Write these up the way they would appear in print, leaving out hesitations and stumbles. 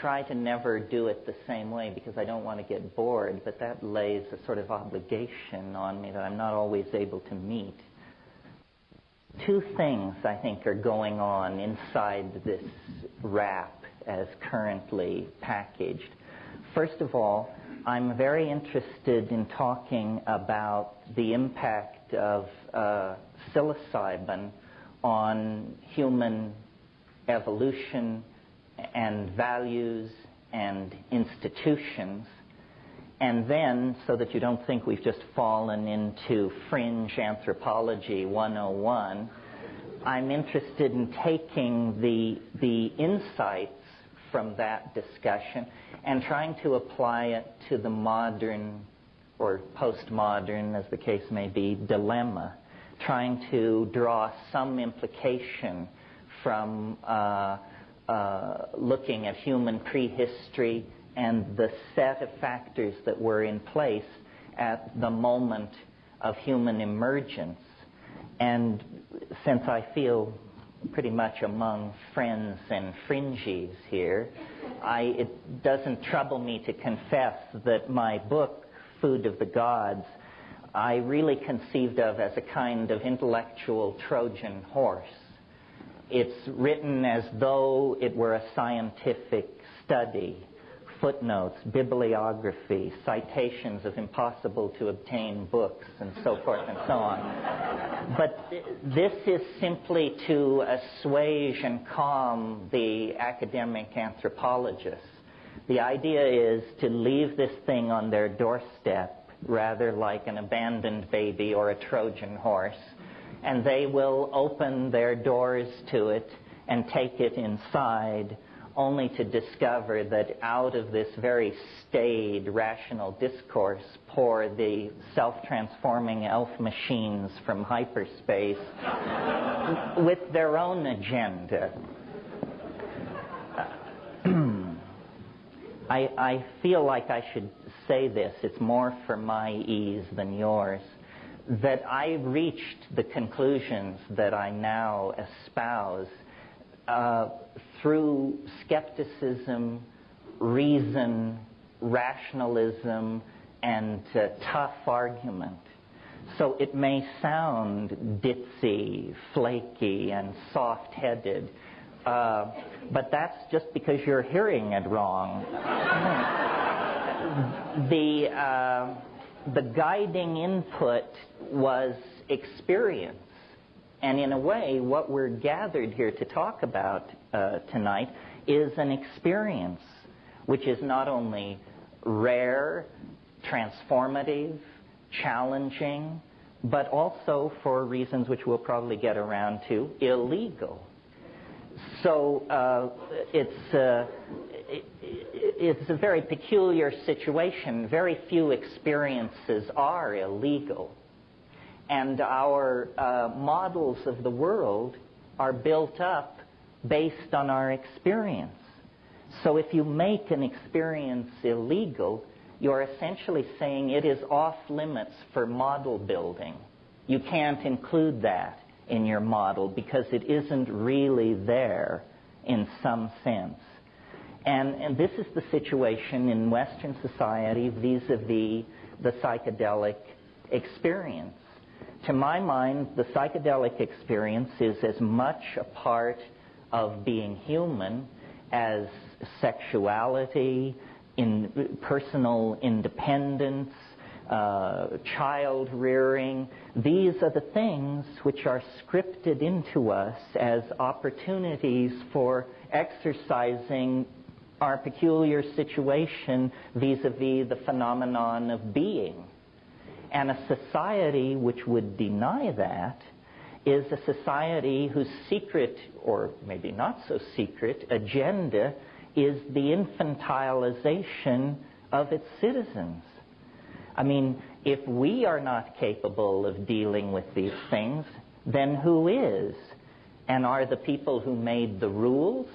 try to never do it the same way because I don't want to get bored, but that lays a sort of obligation on me that I'm not always able to meet. Two things, I think, are going on inside this wrap as currently packaged. First of all, I'm very interested in talking about the impact of psilocybin on human evolution and values and institutions. And then, so that you don't think we've just fallen into fringe anthropology 101, I'm interested in taking the insights from that discussion and trying to apply it to the modern or postmodern, as the case may be, dilemma, trying to draw some implication from looking at human prehistory and the set of factors that were in place at the moment of human emergence. And since I feel pretty much among friends and fringies here, it doesn't trouble me to confess that my book, Food of the Gods, I really conceived of as a kind of intellectual Trojan horse. It's written as though it were a scientific study. Footnotes, bibliography, citations of impossible-to-obtain books, and so forth and so on. But this is simply to assuage and calm the academic anthropologists. The idea is to leave this thing on their doorstep, rather like an abandoned baby or a Trojan horse, and they will open their doors to it and take it inside, only to discover that out of this very staid, rational discourse pour the self-transforming elf machines from hyperspace with their own agenda. I feel like I should say this, it's more for my ease than yours, that I reached the conclusions that I now espouse through skepticism, reason, rationalism, and tough argument. So it may sound ditzy, flaky, and soft-headed, but that's just because you're hearing it wrong. The guiding input was experience. And in a way, what we're gathered here to talk about tonight is an experience which is not only rare, transformative, challenging, but also, for reasons which we'll probably get around to, illegal. So it's a very peculiar situation. Very few experiences are illegal. And our models of the world are built up based on our experience. So if you make an experience illegal, you're essentially saying it is off limits for model building. You can't include that in your model because it isn't really there in some sense. And this is the situation in Western society vis-a-vis the psychedelic experience. To my mind, the psychedelic experience is as much a part of being human as sexuality, personal independence, child rearing. These are the things which are scripted into us as opportunities for exercising our peculiar situation vis-a-vis the phenomenon of being. And a society which would deny that is a society whose secret, or maybe not so secret, agenda is the infantilization of its citizens. I mean, if we are not capable of dealing with these things, then who is? And are the people who made the rules,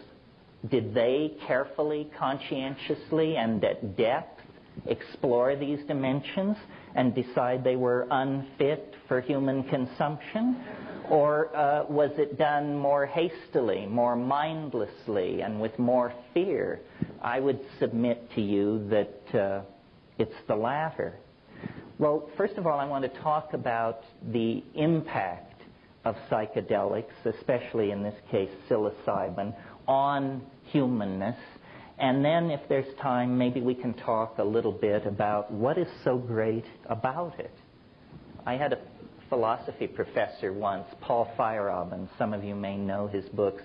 did they carefully, conscientiously, and at depth explore these dimensions and decide they were unfit for human consumption? Or was it done more hastily, more mindlessly, and with more fear? I would submit to you that it's the latter. Well, first of all, I want to talk about the impact of psychedelics, especially in this case psilocybin, on humanness. And then, if there's time, maybe we can talk a little bit about what is so great about it. I had a philosophy professor once, Paul Feyerabend. Some of you may know his books.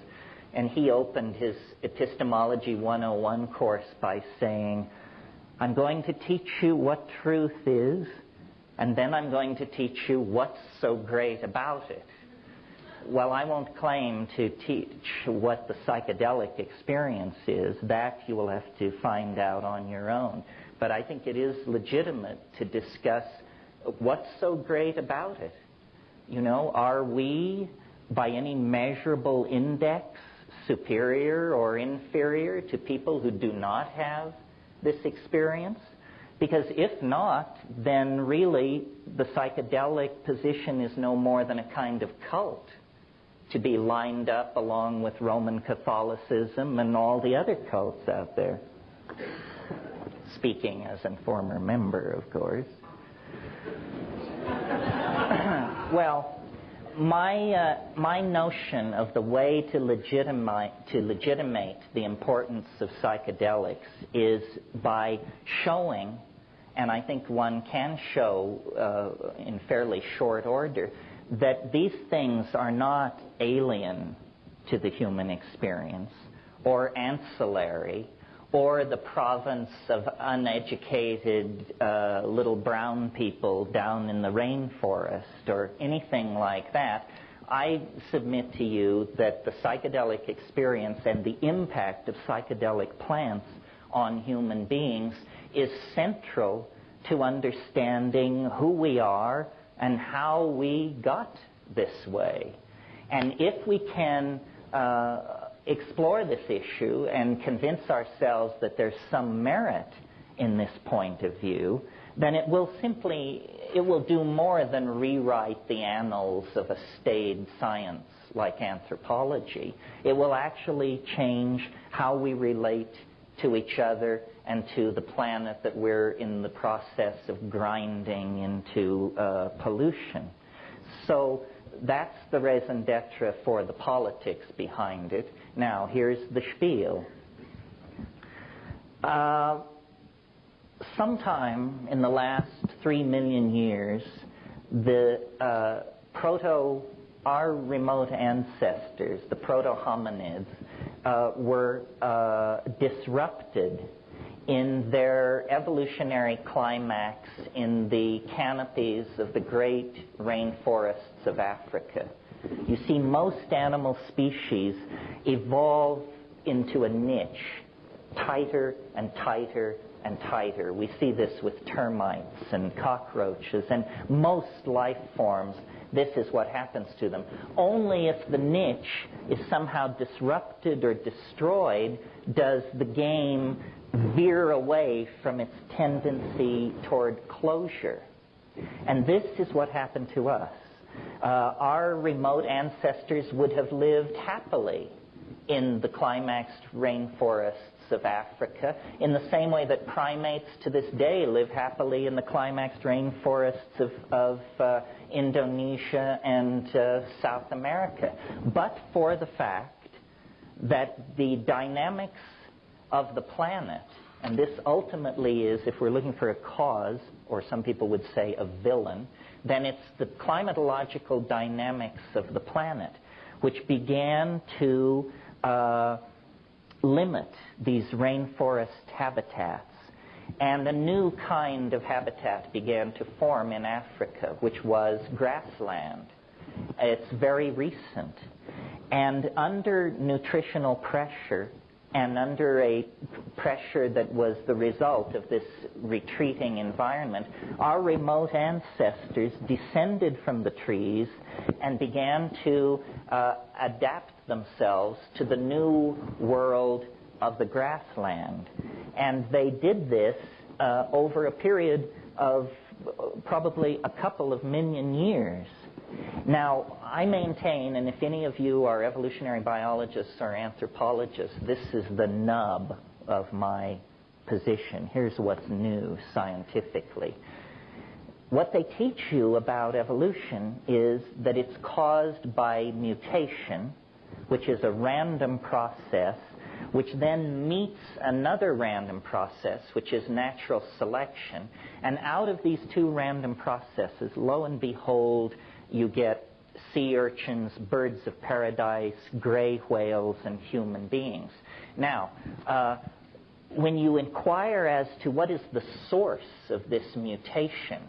And he opened his Epistemology 101 course by saying, I'm going to teach you what truth is, and then I'm going to teach you what's so great about it. Well, I won't claim to teach what the psychedelic experience is. That you will have to find out on your own. But I think it is legitimate to discuss what's so great about it. You know, are we, by any measurable index, superior or inferior to people who do not have this experience? Because if not, then really the psychedelic position is no more than a kind of cult to be lined up along with Roman Catholicism and all the other cults out there. Speaking as a former member, of course. Well, my notion of the way to legitimate the importance of psychedelics is by showing, and I think one can show in fairly short order, that these things are not alien to the human experience or ancillary or the province of uneducated little brown people down in the rainforest or anything like that. I submit to you that the psychedelic experience and the impact of psychedelic plants on human beings is central to understanding who we are and how we got this way. And if we can explore this issue and convince ourselves that there's some merit in this point of view, then it will do more than rewrite the annals of a staid science like anthropology. It will actually change how we relate to each other and to the planet that we're in the process of grinding into pollution. So that's the raison d'etre for the politics behind it. Now, here's the spiel. Sometime in the last 3 million years, our remote ancestors, the proto-hominids, were disrupted in their evolutionary climax in the canopies of the great rainforests of Africa. You see, most animal species evolve into a niche, tighter and tighter and tighter. We see this with termites and cockroaches and most life forms. This is what happens to them. Only if the niche is somehow disrupted or destroyed does the game veer away from its tendency toward closure. And this is what happened to us. Our remote ancestors would have lived happily in the climaxed rainforests of Africa, in the same way that primates to this day live happily in the climaxed rainforests of Indonesia and South America, but for the fact that the dynamics of the planet, and this ultimately is, if we're looking for a cause, or some people would say a villain, then it's the climatological dynamics of the planet which began to limit these rainforest habitats. And a new kind of habitat began to form in Africa, which was grassland. It's very recent. And under nutritional pressure, and under a pressure that was the result of this retreating environment, our remote ancestors descended from the trees and began to adapt themselves to the new world of the grassland. And they did this over a period of probably a couple of million years. Now, I maintain, and if any of you are evolutionary biologists or anthropologists, this is the nub of my position. Here's what's new scientifically. What they teach you about evolution is that it's caused by mutation, which is a random process, which then meets another random process, which is natural selection. And out of these two random processes, lo and behold, you get sea urchins, birds of paradise, gray whales, and human beings. Now, when you inquire as to what is the source of this mutation,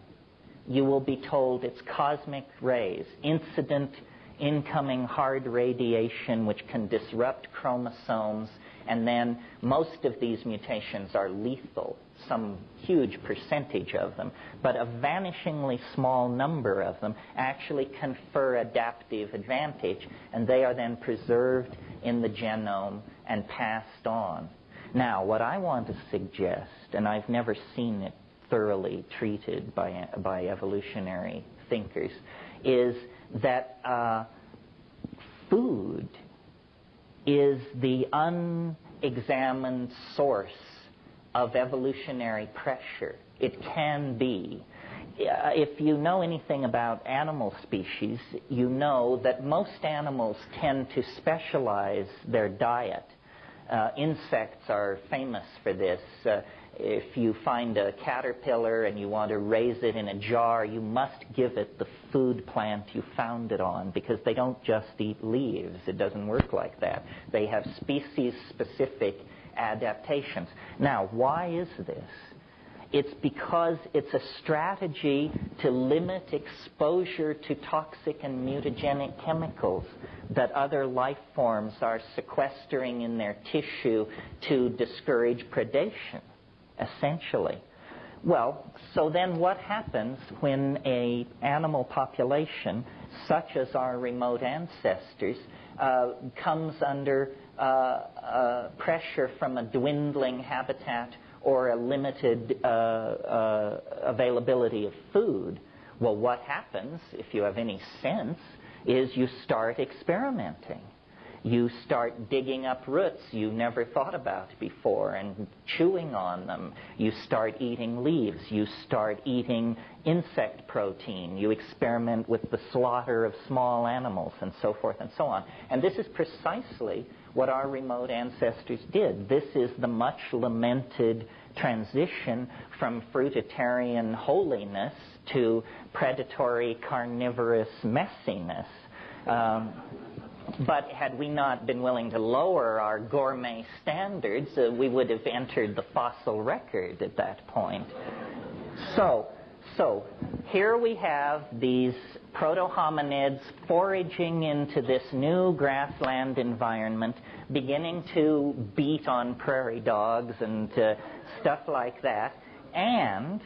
you will be told it's cosmic rays, incident incoming hard radiation which can disrupt chromosomes, and then most of these mutations are lethal, some huge percentage of them, but a vanishingly small number of them actually confer adaptive advantage, and they are then preserved in the genome and passed on. Now, what I want to suggest, and I've never seen it thoroughly treated by evolutionary thinkers, is that food is the unexamined source of evolutionary pressure. It can be. If you know anything about animal species, you know that most animals tend to specialize their diet. Insects are famous for this. If you find a caterpillar and you want to raise it in a jar, you must give it the food plant you found it on, because they don't just eat leaves. It doesn't work like that. They have species-specific adaptations. Now, why is this? It's because it's a strategy to limit exposure to toxic and mutagenic chemicals that other life forms are sequestering in their tissue to discourage predation, essentially. Well, so then what happens when an animal population, such as our remote ancestors, comes under pressure from a dwindling habitat or a limited availability of food? Well, what happens, if you have any sense, is you start experimenting. You start digging up roots you never thought about before and chewing on them. You start eating leaves. You start eating insect protein. You experiment with the slaughter of small animals and so forth and so on. And this is precisely what our remote ancestors did. This is the much lamented transition from fruitarian holiness to predatory carnivorous messiness. But had we not been willing to lower our gourmet standards, we would have entered the fossil record at that point. So here we have these proto-hominids foraging into this new grassland environment, beginning to beat on prairie dogs and stuff like that, and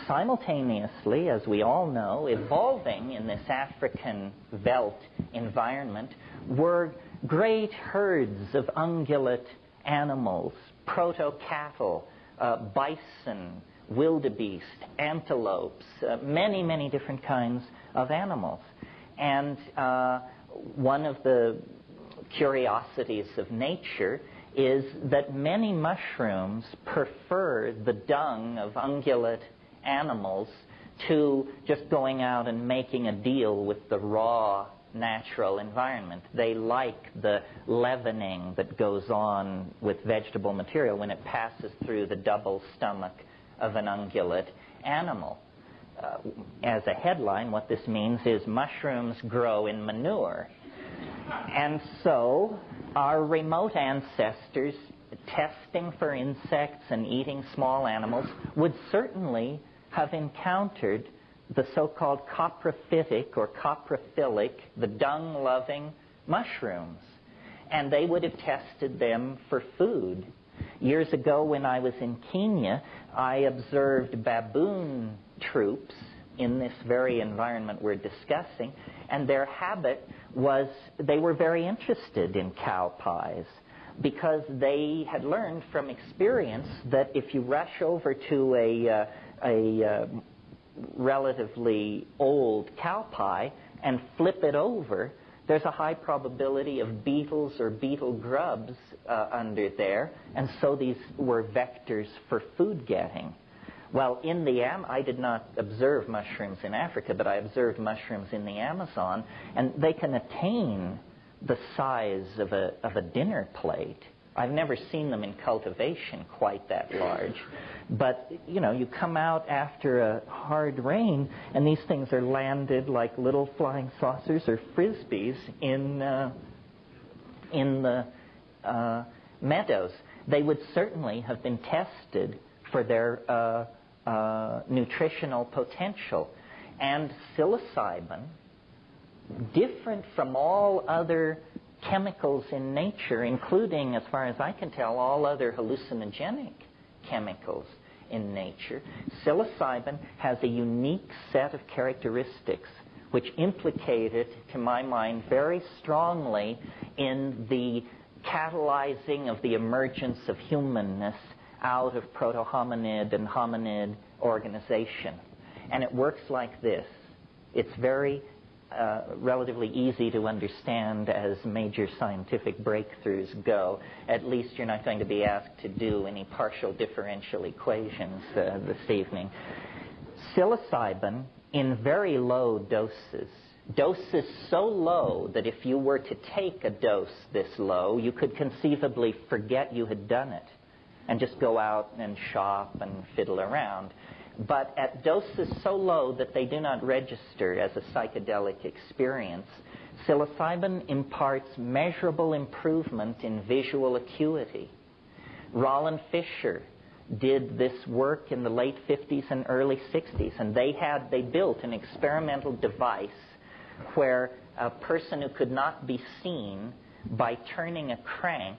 simultaneously, as we all know, evolving in this African veldt environment were great herds of ungulate animals, proto-cattle, bison, wildebeest, antelopes, many, many different kinds of animals. And one of the curiosities of nature is that many mushrooms prefer the dung of ungulate animals to just going out and making a deal with the raw natural environment. They like the leavening that goes on with vegetable material when it passes through the double stomach of an ungulate animal. As a headline, what this means is mushrooms grow in manure. And so our remote ancestors, testing for insects and eating small animals, would certainly have encountered the so-called coprophytic or coprophilic, the dung-loving mushrooms. And they would have tested them for food. Years ago when I was in Kenya, I observed baboon troops in this very environment we're discussing, and their habit was they were very interested in cow pies, because they had learned from experience that if you rush over to a relatively old cow pie and flip it over, there's a high probability of beetles or beetle grubs under there, and so these were vectors for food getting. Well, I did not observe mushrooms in Africa, but I observed mushrooms in the Amazon, and they can attain the size of a dinner plate. I've never seen them in cultivation quite that large. But, you come out after a hard rain, and these things are landed like little flying saucers or frisbees in the meadows. They would certainly have been tested for their nutritional potential. And psilocybin, different from all other chemicals in nature, including, as far as I can tell, all other hallucinogenic chemicals in nature, psilocybin has a unique set of characteristics which implicate it, to my mind, very strongly in the catalyzing of the emergence of humanness out of proto-hominid and hominid organization. And it works like this. It's very relatively easy to understand as major scientific breakthroughs go. At least you're not going to be asked to do any partial differential equations this evening. Psilocybin in very low doses so low that if you were to take a dose this low, you could conceivably forget you had done it and just go out and shop and fiddle around. But at doses so low that they do not register as a psychedelic experience, psilocybin imparts measurable improvement in visual acuity. Roland Fisher did this work in the late 50s and early 60s, and they built an experimental device where a person who could not be seen, by turning a crank,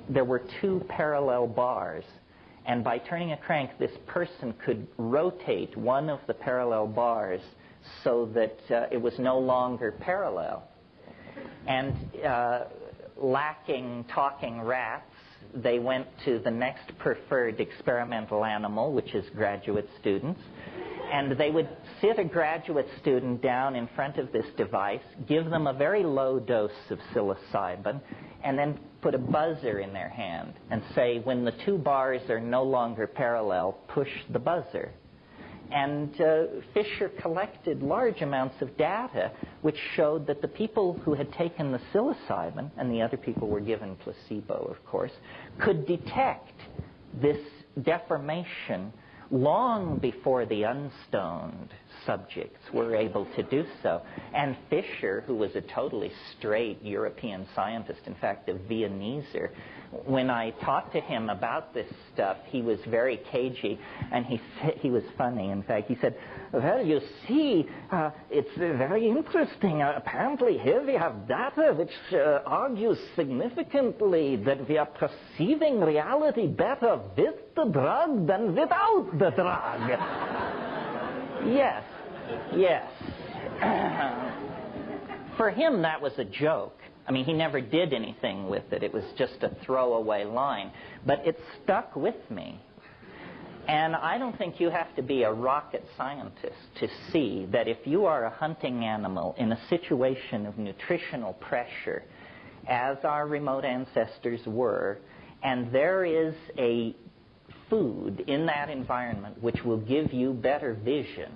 there were two parallel bars. And by turning a crank, this person could rotate one of the parallel bars so that it was no longer parallel. And lacking talking rats, they went to the next preferred experimental animal, which is graduate students. And they would sit a graduate student down in front of this device, give them a very low dose of psilocybin, and then put a buzzer in their hand and say, when the two bars are no longer parallel, push the buzzer. And Fisher collected large amounts of data which showed that the people who had taken the psilocybin, and the other people were given placebo, of course, could detect this deformation long before the unstoned subjects were able to do so. And Fisher, who was a totally straight European scientist, in fact, a Viennese, when I talked to him about this stuff, he was very cagey, and he was funny. In fact, he said, well, you see, it's very interesting. Apparently here we have data which argues significantly that we are perceiving reality better with the drug than without the drug. Yes. For him, that was a joke. I mean, he never did anything with it. It was just a throwaway line. But it stuck with me. And I don't think you have to be a rocket scientist to see that if you are a hunting animal in a situation of nutritional pressure, as our remote ancestors were, and there is a food in that environment which will give you better vision,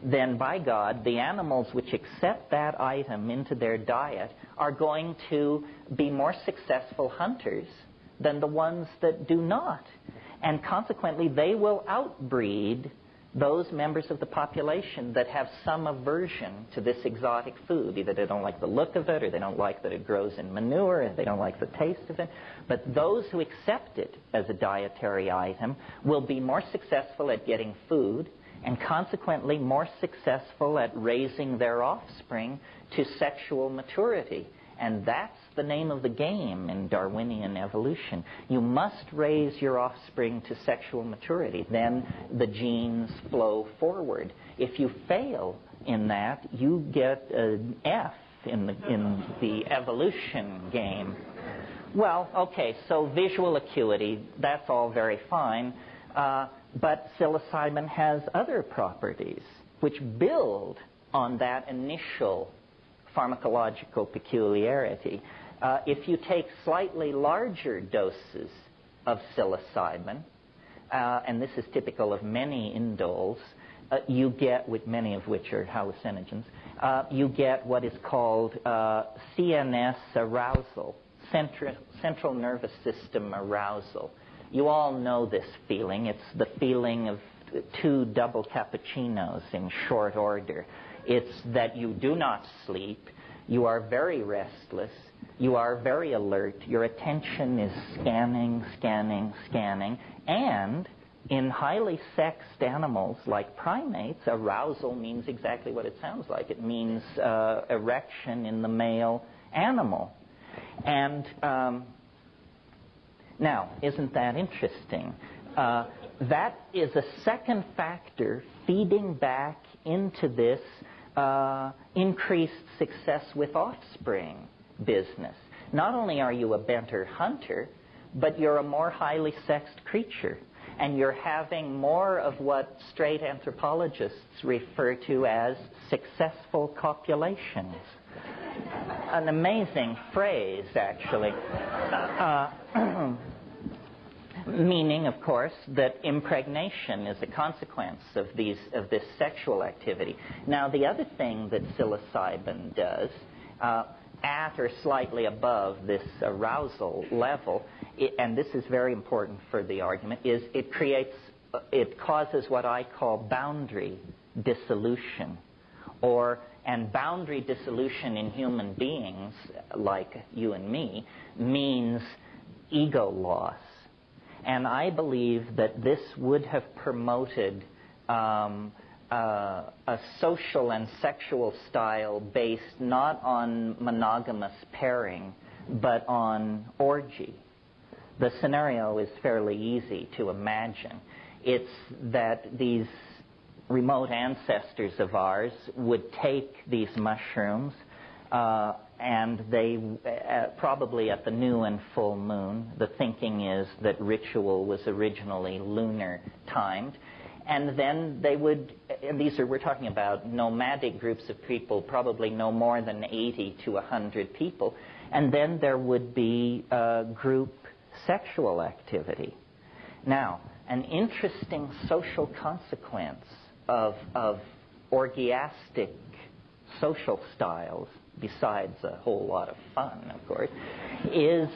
then by God, the animals which accept that item into their diet are going to be more successful hunters than the ones that do not. And consequently, they will outbreed those members of the population that have some aversion to this exotic food. Either they don't like the look of it, or they don't like that it grows in manure, or they don't like the taste of it. But those who accept it as a dietary item will be more successful at getting food, and consequently more successful at raising their offspring to sexual maturity. And that's the name of the game in Darwinian evolution. You must raise your offspring to sexual maturity. Then the genes flow forward. If you fail in that, you get an F in the evolution game. Well, okay, so visual acuity, that's all very fine. But psilocybin has other properties which build on that initial pharmacological peculiarity. If you take slightly larger doses of psilocybin, and this is typical of many indoles, you get, with many of which are hallucinogens, you get what is called CNS arousal, central nervous system arousal. You all know this feeling. It's the feeling of 2 double cappuccinos in short order. It's that you do not sleep, you are very restless, you are very alert, your attention is scanning, scanning, scanning, and in highly sexed animals like primates, arousal means exactly what it sounds like. It means erection in the male animal. And now, isn't that interesting? That is a second factor feeding back into this increased success with offspring business. Not only are you a better hunter, but you're a more highly sexed creature. And you're having more of what straight anthropologists refer to as successful copulations. An amazing phrase, actually. Meaning, of course, that impregnation is a consequence of this sexual activity. Now, the other thing that psilocybin does, at or slightly above this arousal level, and this is very important for the argument, is it causes what I call boundary dissolution, and boundary dissolution in human beings, like you and me, means ego loss. And I believe that this would have promoted a social and sexual style based not on monogamous pairing, but on orgy. The scenario is fairly easy to imagine. It's that these remote ancestors of ours would take these mushrooms and they, probably at the new and full moon, the thinking is that ritual was originally lunar timed, and then they would, and we're talking about nomadic groups of people, probably no more than 80 to 100 people, and then there would be group sexual activity. Now, an interesting social consequence of orgiastic social styles, besides a whole lot of fun, of course, is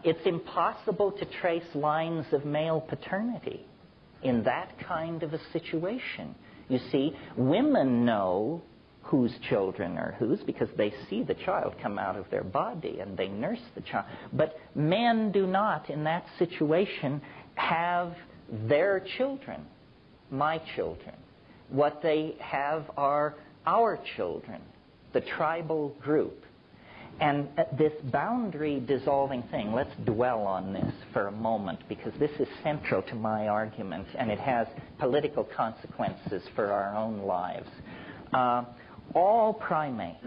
it's impossible to trace lines of male paternity in that kind of a situation. You see, women know whose children are whose because they see the child come out of their body and they nurse the child. But men do not, in that situation, have their children, my children. What they have are our children, the tribal group. And this boundary dissolving thing, let's dwell on this for a moment, because this is central to my argument, and it has political consequences for our own lives. All primates,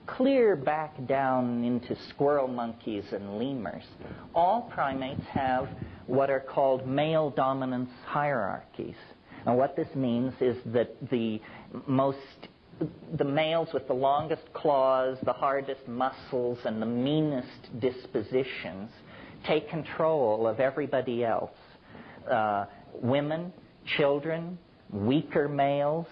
clear back down into squirrel monkeys and lemurs, all primates have what are called male dominance hierarchies. And what this means is that the males with the longest claws, the hardest muscles, and the meanest dispositions take control of everybody else. Women, children, weaker males,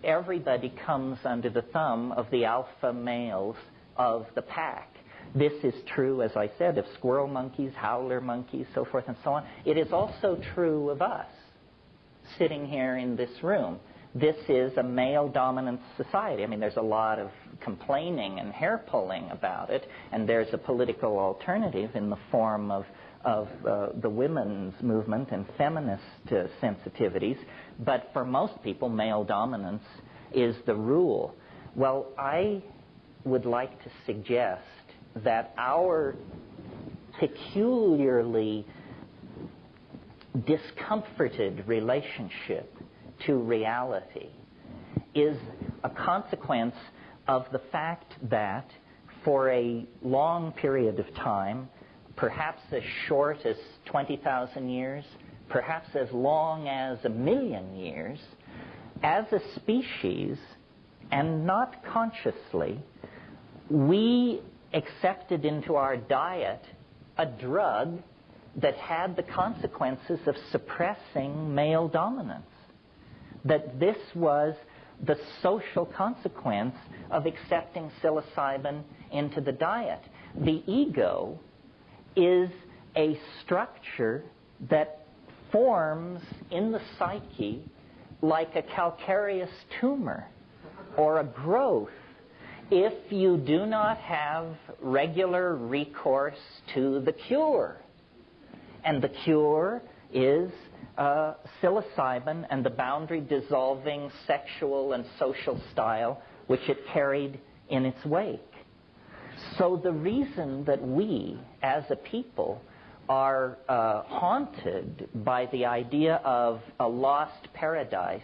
everybody comes under the thumb of the alpha males of the pack. This is true, as I said, of squirrel monkeys, howler monkeys, so forth and so on. It is also true of us, sitting here in this room. This is a male-dominant society. I mean, there's a lot of complaining and hair-pulling about it, and there's a political alternative in the form of the women's movement and feminist sensitivities. But for most people, male dominance is the rule. Well, I would like to suggest that our peculiarly discomforted relationship to reality is a consequence of the fact that for a long period of time, perhaps as short as 20,000 years, perhaps as long as 1,000,000 years, as a species, and not consciously, we accepted into our diet a drug that had the consequences of suppressing male dominance. That this was the social consequence of accepting psilocybin into the diet. The ego is a structure that forms in the psyche like a calcareous tumor or a growth if you do not have regular recourse to the cure. And the cure is psilocybin and the boundary-dissolving sexual and social style which it carried in its wake. So the reason that we, as a people, are haunted by the idea of a lost paradise,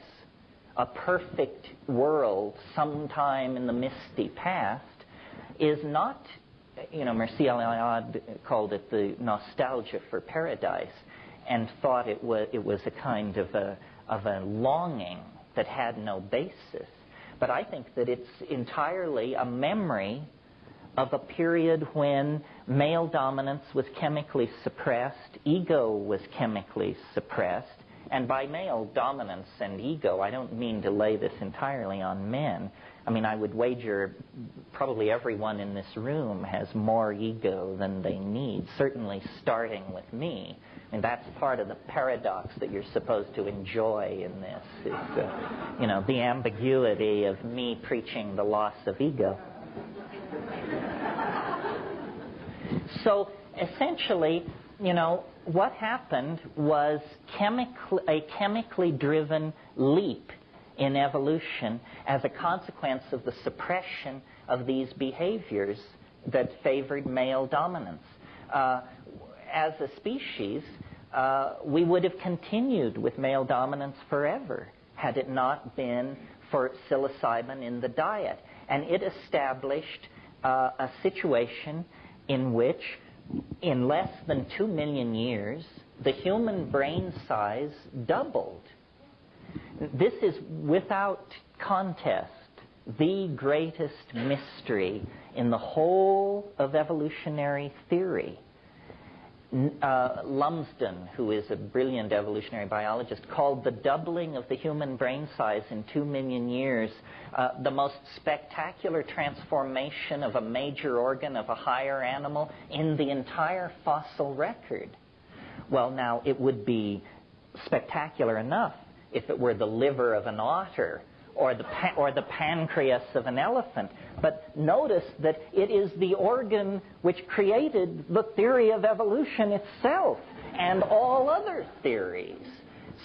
a perfect world sometime in the misty past, is not, Mircea Eliade called it the nostalgia for paradise, and thought it was a kind of a longing that had no basis. But I think that it's entirely a memory of a period when male dominance was chemically suppressed, ego was chemically suppressed, and by male dominance and ego, I don't mean to lay this entirely on men. I mean, I would wager probably everyone in this room has more ego than they need, certainly starting with me. And that's part of the paradox that you're supposed to enjoy in this, is, the ambiguity of me preaching the loss of ego. So essentially, what happened was a chemically driven leap in evolution as a consequence of the suppression of these behaviors that favored male dominance. As a species, we would have continued with male dominance forever had it not been for psilocybin in the diet. And it established a situation in which, in less than 2 million years, the human brain size doubled. This is, without contest, the greatest mystery in the whole of evolutionary theory. Lumsden, who is a brilliant evolutionary biologist, called the doubling of the human brain size in 2 million years the most spectacular transformation of a major organ of a higher animal in the entire fossil record. Well, now, it would be spectacular enough if it were the liver of an otter or the pancreas of an elephant. But notice that it is the organ which created the theory of evolution itself and all other theories.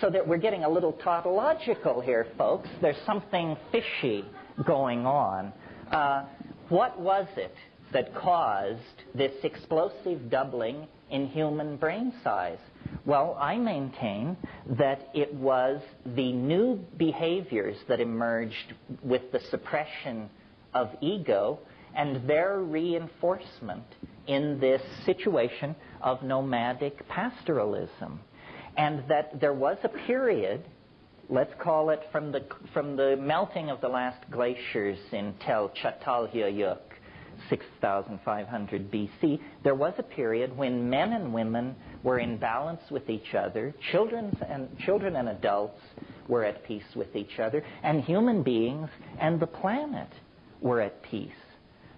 So that we're getting a little tautological here, folks. There's something fishy going on. What was it that caused this explosive doubling in human brain size? Well, I maintain that it was the new behaviors that emerged with the suppression of ego and their reinforcement in this situation of nomadic pastoralism. And that there was a period, let's call it from the melting of the last glaciers in Tel Çatalhöyük, 6,500 BC, there was a period when men and women were in balance with each other, children and adults were at peace with each other, and human beings and the planet were at peace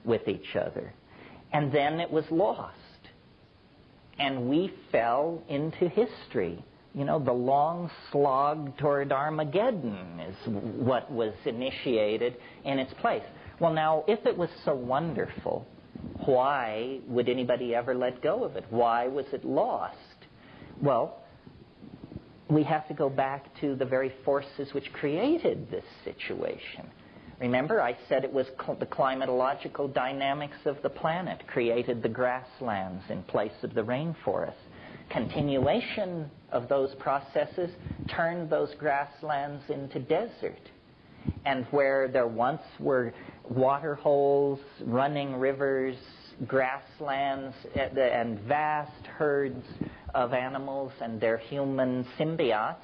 with each other. And then it was lost. And we fell into history. The long slog toward Armageddon is what was initiated in its place. Well, now, if it was so wonderful, why would anybody ever let go of it? Why was it lost? Well, we have to go back to the very forces which created this situation. Remember, I said it was the climatological dynamics of the planet created the grasslands in place of the rainforest. Continuation of those processes turned those grasslands into desert. And where there once were water holes, running rivers, grasslands, and vast herds of animals and their human symbiotes,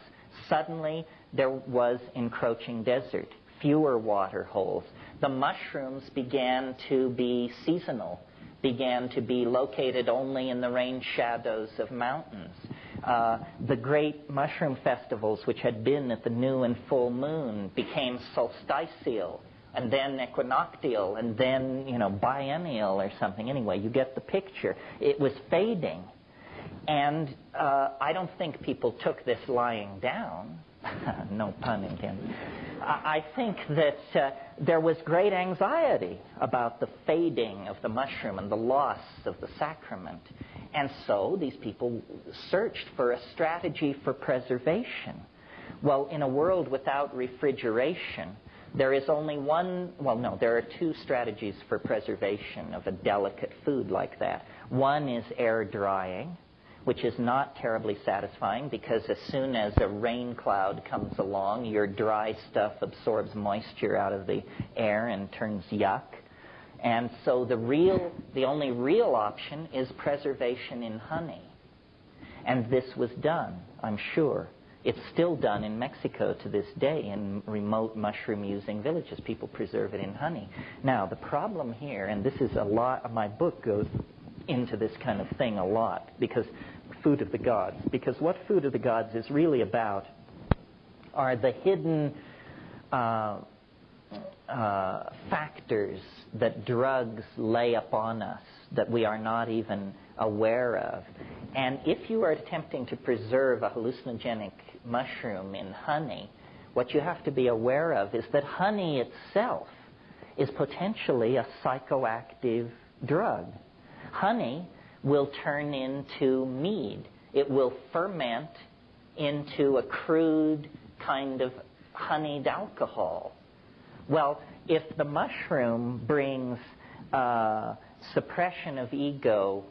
suddenly there was encroaching desert. fewer water holes. The mushrooms began to be seasonal, began to be located only in the rain shadows of mountains. The great mushroom festivals, which had been at the new and full moon, became solstitial, and then equinoctial, and then, biennial or something. Anyway, you get the picture. It was fading. And I don't think people took this lying down. No pun intended. I think that there was great anxiety about the fading of the mushroom and the loss of the sacrament. And so these people searched for a strategy for preservation. Well, in a world without refrigeration, there is only there are two strategies for preservation of a delicate food like that. One is air drying, which is not terribly satisfying because as soon as a rain cloud comes along, your dry stuff absorbs moisture out of the air and turns yuck. And so the only real option is preservation in honey. And this was done, I'm sure. It's still done in Mexico to this day in remote mushroom-using villages. People preserve it in honey. Now, the problem here, and this is a lot, my book goes into this kind of thing a lot, because food of the gods. Because what food of the gods is really about are the hidden factors that drugs lay upon us that we are not even aware of. And if you are attempting to preserve a hallucinogenic mushroom in honey, what you have to be aware of is that honey itself is potentially a psychoactive drug. Honey will turn into mead. It will ferment into a crude kind of honeyed alcohol. Well, if the mushroom brings suppression of ego,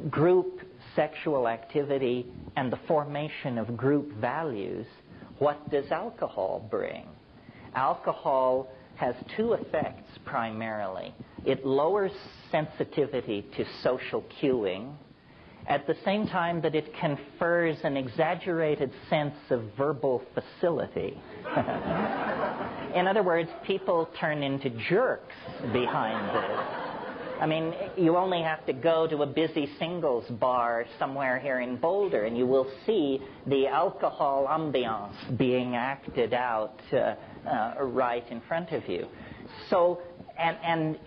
group sexual activity, and the formation of group values, what does alcohol bring? Alcohol has two effects primarily. It lowers sensitivity to social cueing at the same time that it confers an exaggerated sense of verbal facility. In other words, people turn into jerks behind this. I mean, you only have to go to a busy singles bar somewhere here in Boulder and you will see the alcohol ambiance being acted out right in front of you. So, and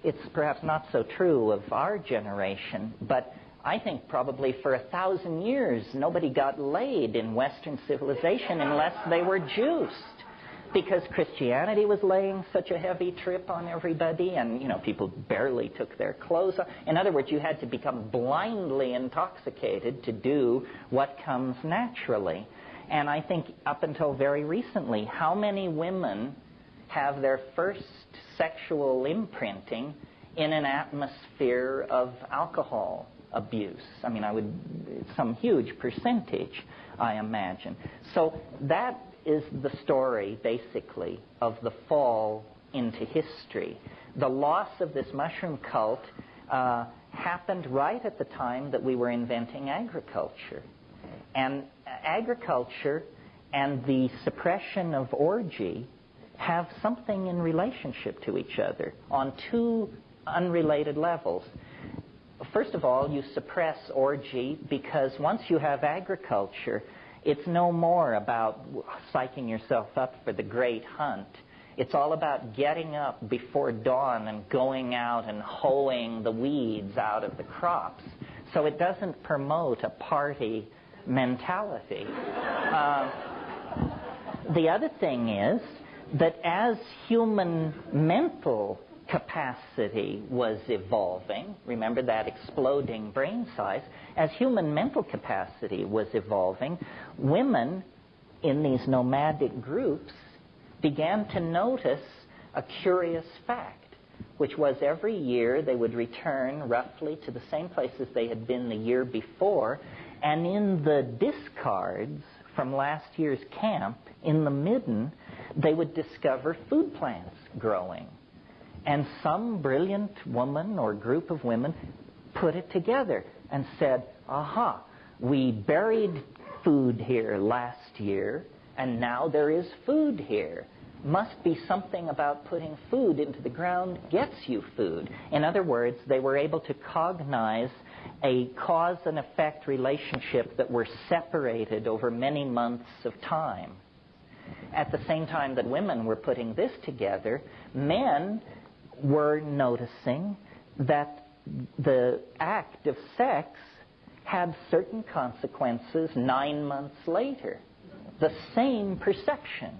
it's perhaps not so true of our generation, but I think probably for 1,000 years nobody got laid in Western civilization unless they were juiced, because Christianity was laying such a heavy trip on everybody, and people barely took their clothes off. In other words, you had to become blindly intoxicated to do what comes naturally. And I think up until very recently, how many women have their first sexual imprinting in an atmosphere of alcohol abuse? I mean, some huge percentage, I imagine. So that is the story, basically, of the fall into history. The loss of this mushroom cult happened right at the time that we were inventing agriculture. And agriculture and the suppression of orgy have something in relationship to each other on two unrelated levels. First of all, you suppress orgy because once you have agriculture, it's no more about psyching yourself up for the great hunt. It's all about getting up before dawn and going out and hoeing the weeds out of the crops. So it doesn't promote a party mentality. The other thing is that as human mental capacity was evolving, remember that exploding brain size, as human mental capacity was evolving, women in these nomadic groups began to notice a curious fact, which was every year they would return roughly to the same places they had been the year before, and in the discards from last year's camp, in the midden, they would discover food plants growing. And some brilliant woman or group of women put it together and said, aha, we buried food here last year, and now there is food here. Must be something about putting food into the ground gets you food. In other words, they were able to cognize a cause and effect relationship that were separated over many months of time. At the same time that women were putting this together, men were noticing that the act of sex had certain consequences 9 months later. The same perception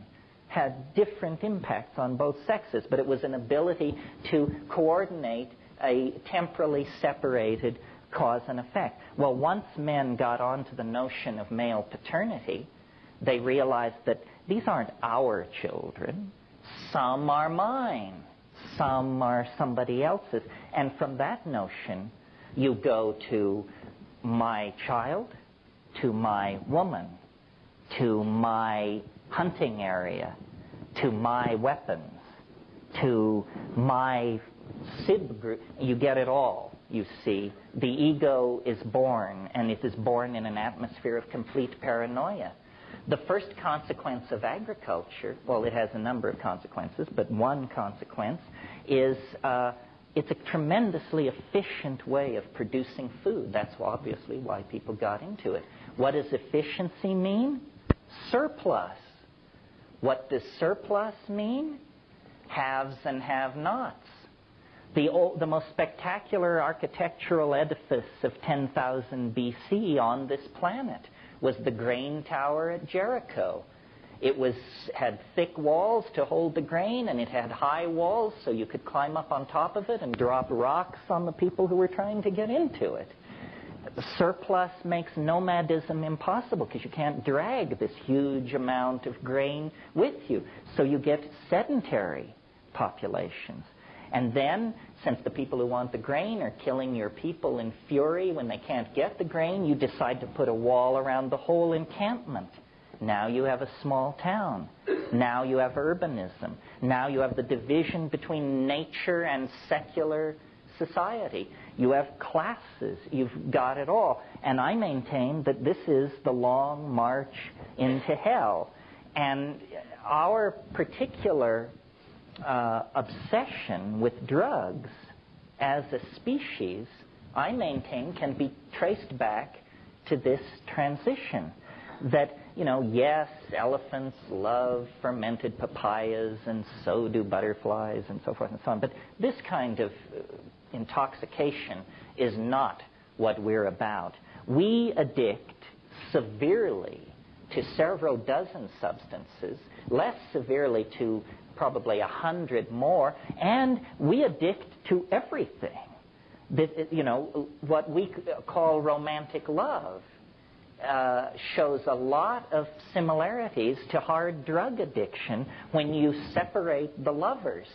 had different impacts on both sexes, but it was an ability to coordinate a temporally separated cause and effect. Well, once men got onto the notion of male paternity, they realized that these aren't our children. Some are mine. Some are somebody else's. And from that notion, you go to my child, to my woman, to my hunting area, to my weapons, to my SIB group. You get it all, you see. The ego is born, and it is born in an atmosphere of complete paranoia. The first consequence of agriculture, well, it has a number of consequences, but one consequence is it's a tremendously efficient way of producing food. That's obviously why people got into it. What does efficiency mean? Surplus. What does surplus mean? Haves and have-nots. The most spectacular architectural edifice of 10,000 BC on this planet was the grain tower at Jericho. It had thick walls to hold the grain, and it had high walls so you could climb up on top of it and drop rocks on the people who were trying to get into it. Surplus makes nomadism impossible because you can't drag this huge amount of grain with you. So you get sedentary populations. And then, since the people who want the grain are killing your people in fury when they can't get the grain, you decide to put a wall around the whole encampment. Now you have a small town. Now you have urbanism. Now you have the division between nature and secular society. You have classes. You've got it all. And I maintain that this is the long march into hell. And our particular obsession with drugs as a species, I maintain, can be traced back to this transition. That, yes, elephants love fermented papayas, and so do butterflies, and so forth and so on. But this kind of intoxication is not what we're about. We addict severely to several dozen substances, less severely to probably 100 more, and we addict to everything. What we call romantic love shows a lot of similarities to hard drug addiction when you separate the lovers.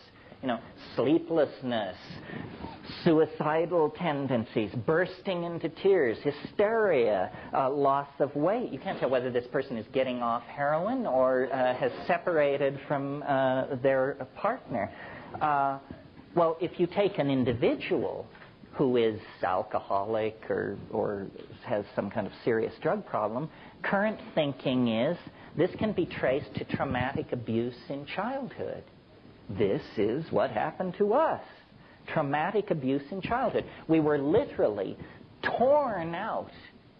Sleeplessness, suicidal tendencies, bursting into tears, hysteria, loss of weight. You can't tell whether this person is getting off heroin or has separated from their partner. Well, if you take an individual who is alcoholic or has some kind of serious drug problem, current thinking is this can be traced to traumatic abuse in childhood. This is what happened to us. Traumatic abuse in childhood. We were literally torn out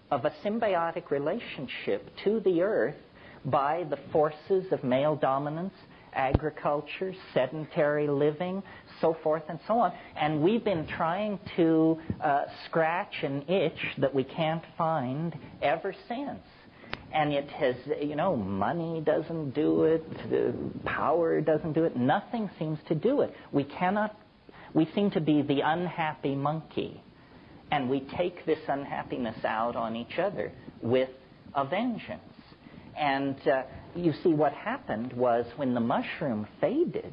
of a symbiotic relationship to the earth by the forces of male dominance, agriculture, sedentary living, so forth and so on. And we've been trying to scratch an itch that we can't find ever since. And it has, money doesn't do it, power doesn't do it, nothing seems to do it. We seem to be the unhappy monkey. And we take this unhappiness out on each other with a vengeance. And you see, what happened was when the mushroom faded,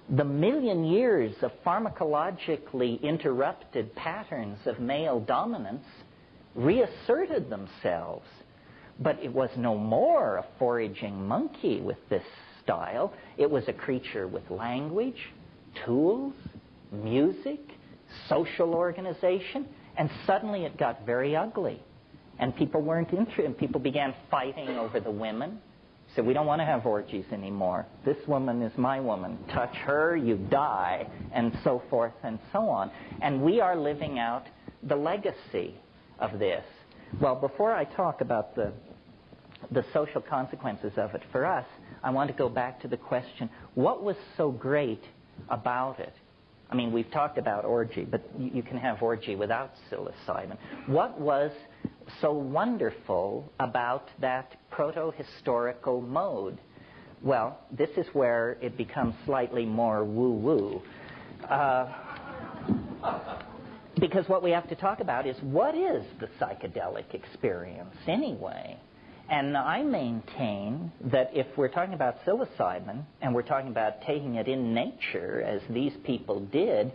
the million years of pharmacologically interrupted patterns of male dominance reasserted themselves. But it was no more a foraging monkey with this style. It was a creature with language, tools, music, social organization, and suddenly it got very ugly. And people weren't interested, and people began fighting over the women. So we don't want to have orgies anymore. This woman is my woman. Touch her, you die, and so forth and so on. And we are living out the legacy of this. Well, before I talk about the social consequences of it for us, I want to go back to the question, what was so great about it? I mean, we've talked about orgy, but you can have orgy without psilocybin. What was so wonderful about that proto-historical mode? Well, this is where it becomes slightly more woo-woo. Because what we have to talk about is, what is the psychedelic experience anyway? And I maintain that if we're talking about psilocybin, and we're talking about taking it in nature, as these people did,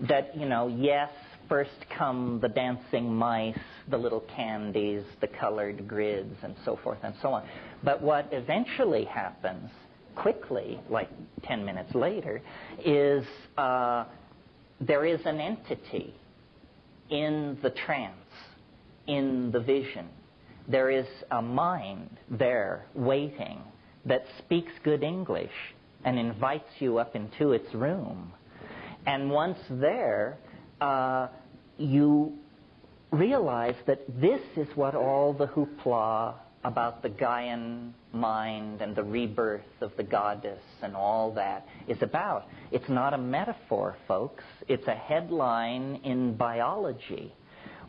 that, yes, first come the dancing mice, the little candies, the colored grids, and so forth and so on. But what eventually happens, quickly, like 10 minutes later, is there is an entity in the trance, in the vision. There is a mind there waiting that speaks good English and invites you up into its room. And once there, you realize that this is what all the hoopla about the Gaian mind and the rebirth of the goddess and all that is about. It's not a metaphor, folks. It's a headline in biology.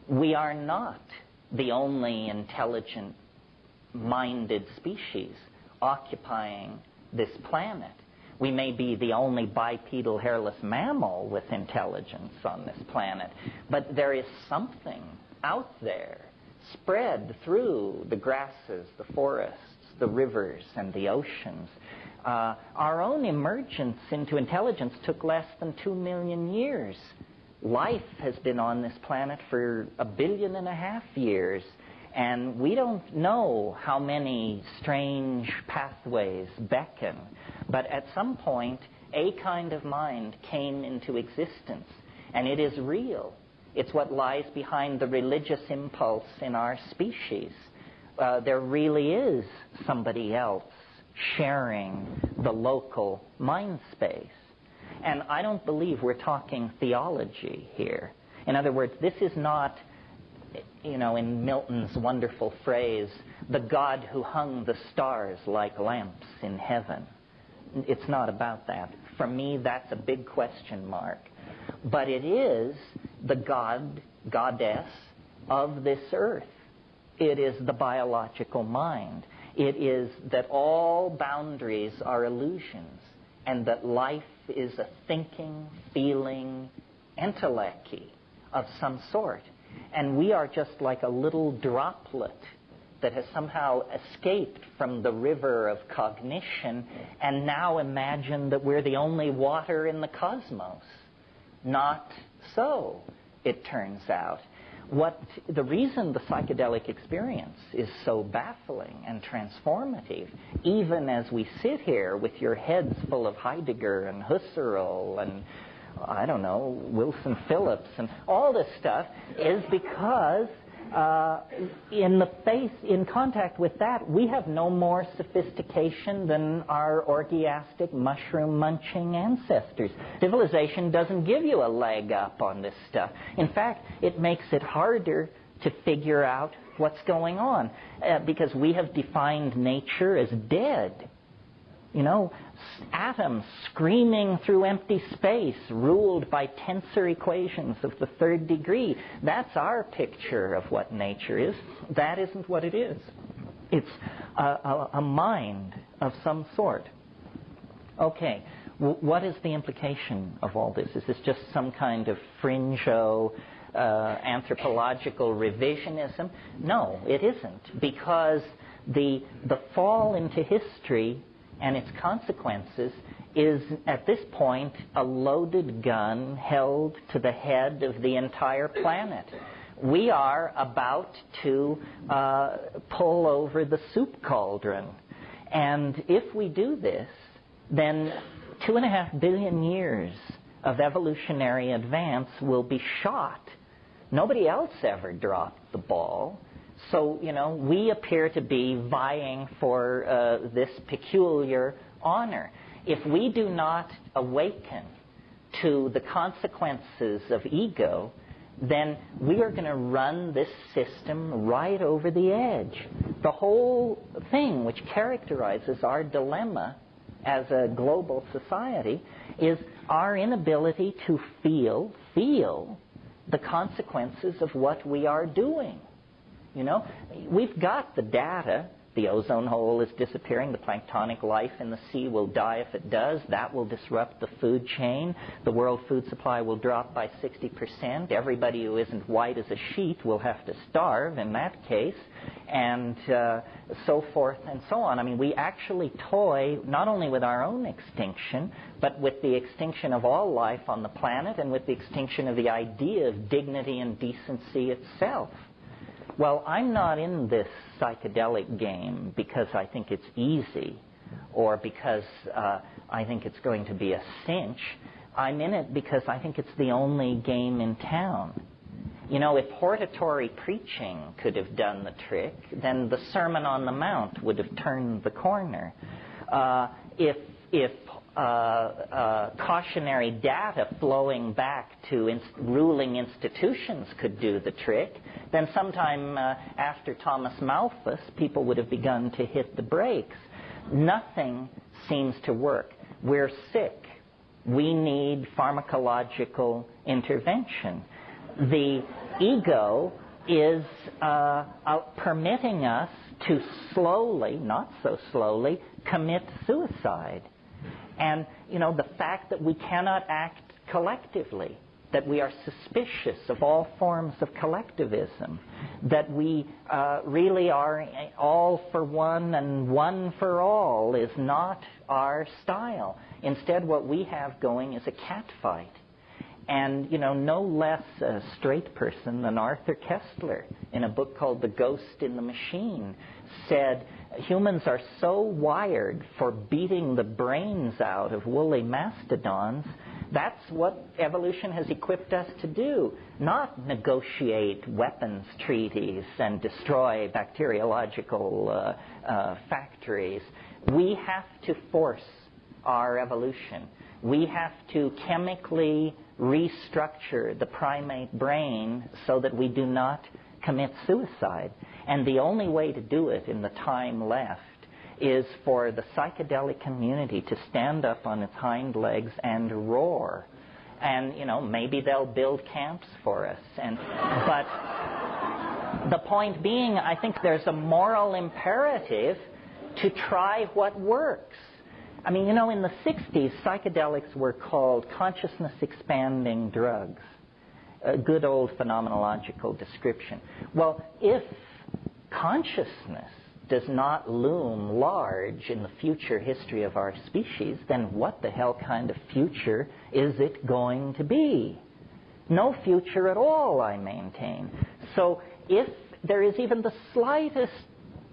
We are not the only intelligent-minded species occupying this planet. We may be the only bipedal hairless mammal with intelligence on this planet, but there is something out there spread through the grasses, the forests, the rivers, and the oceans. Our own emergence into intelligence took less than 2 million years. Life has been on this planet for 1.5 billion years, and we don't know how many strange pathways beckon. But at some point, a kind of mind came into existence, and it is real. It's what lies behind the religious impulse in our species. There really is somebody else sharing the local mind space. And I don't believe we're talking theology here. In other words, this is not, in Milton's wonderful phrase, the God who hung the stars like lamps in heaven. It's not about that. For me, that's a big question mark. But it is the goddess of this earth. It is the biological mind. It is that all boundaries are illusions, and that life is a thinking, feeling enteleche of some sort. And we are just like a little droplet that has somehow escaped from the river of cognition and now imagine that we're the only water in the cosmos. Not so, it turns out. The reason the psychedelic experience is so baffling and transformative, even as we sit here with your heads full of Heidegger and Husserl and, I don't know, Wilson Phillips and all this stuff, is because in contact with that, we have no more sophistication than our orgiastic, mushroom-munching ancestors. Civilization doesn't give you a leg up on this stuff. In fact, it makes it harder to figure out what's going on, because we have defined nature as dead. Atoms screaming through empty space, ruled by tensor equations of the third degree. That's our picture of what nature is. That isn't what it is. It's a mind of some sort. Okay, what is the implication of all this? Is this just some kind of fringe-o anthropological revisionism? No, it isn't, because the fall into history and its consequences is, at this point, a loaded gun held to the head of the entire planet. We are about to pull over the soup cauldron. And if we do this, then 2.5 billion years of evolutionary advance will be shot. Nobody else ever dropped the ball. So, we appear to be vying for this peculiar honor. If we do not awaken to the consequences of ego, then we are going to run this system right over the edge. The whole thing which characterizes our dilemma as a global society is our inability to feel the consequences of what we are doing. We've got the data. The ozone hole is disappearing. The planktonic life in the sea will die if it does. That will disrupt the food chain. The world food supply will drop by 60%. Everybody who isn't white as a sheet will have to starve in that case, and so forth and so on. I mean, we actually toy not only with our own extinction, but with the extinction of all life on the planet and with the extinction of the idea of dignity and decency itself. Well, I'm not in this psychedelic game because I think it's easy or because I think it's going to be a cinch. I'm in it because I think it's the only game in town. If hortatory preaching could have done the trick, then the Sermon on the Mount would have turned the corner. If cautionary data flowing back to ruling institutions could do the trick, then sometime after Thomas Malthus, people would have begun to hit the brakes. Nothing seems to work. We're sick. We need pharmacological intervention. The ego is permitting us to slowly, not so slowly, commit suicide. And, the fact that we cannot act collectively, that we are suspicious of all forms of collectivism, that we really are all for one and one for all is not our style. Instead, what we have going is a catfight. And, no less a straight person than Arthur Koestler, in a book called The Ghost in the Machine, said humans are so wired for beating the brains out of woolly mastodons. That's what evolution has equipped us to do, not negotiate weapons treaties and destroy bacteriological factories. We have to force our evolution. We have to chemically restructure the primate brain so that we do not commit suicide. And the only way to do it in the time left is for the psychedelic community to stand up on its hind legs and roar. And, maybe they'll build camps for us. But the point being, I think there's a moral imperative to try what works. I mean, in the 60s, psychedelics were called consciousness-expanding drugs. A good old phenomenological description. Well, if consciousness does not loom large in the future history of our species, then what the hell kind of future is it going to be? No future at all, I maintain. So if there is even the slightest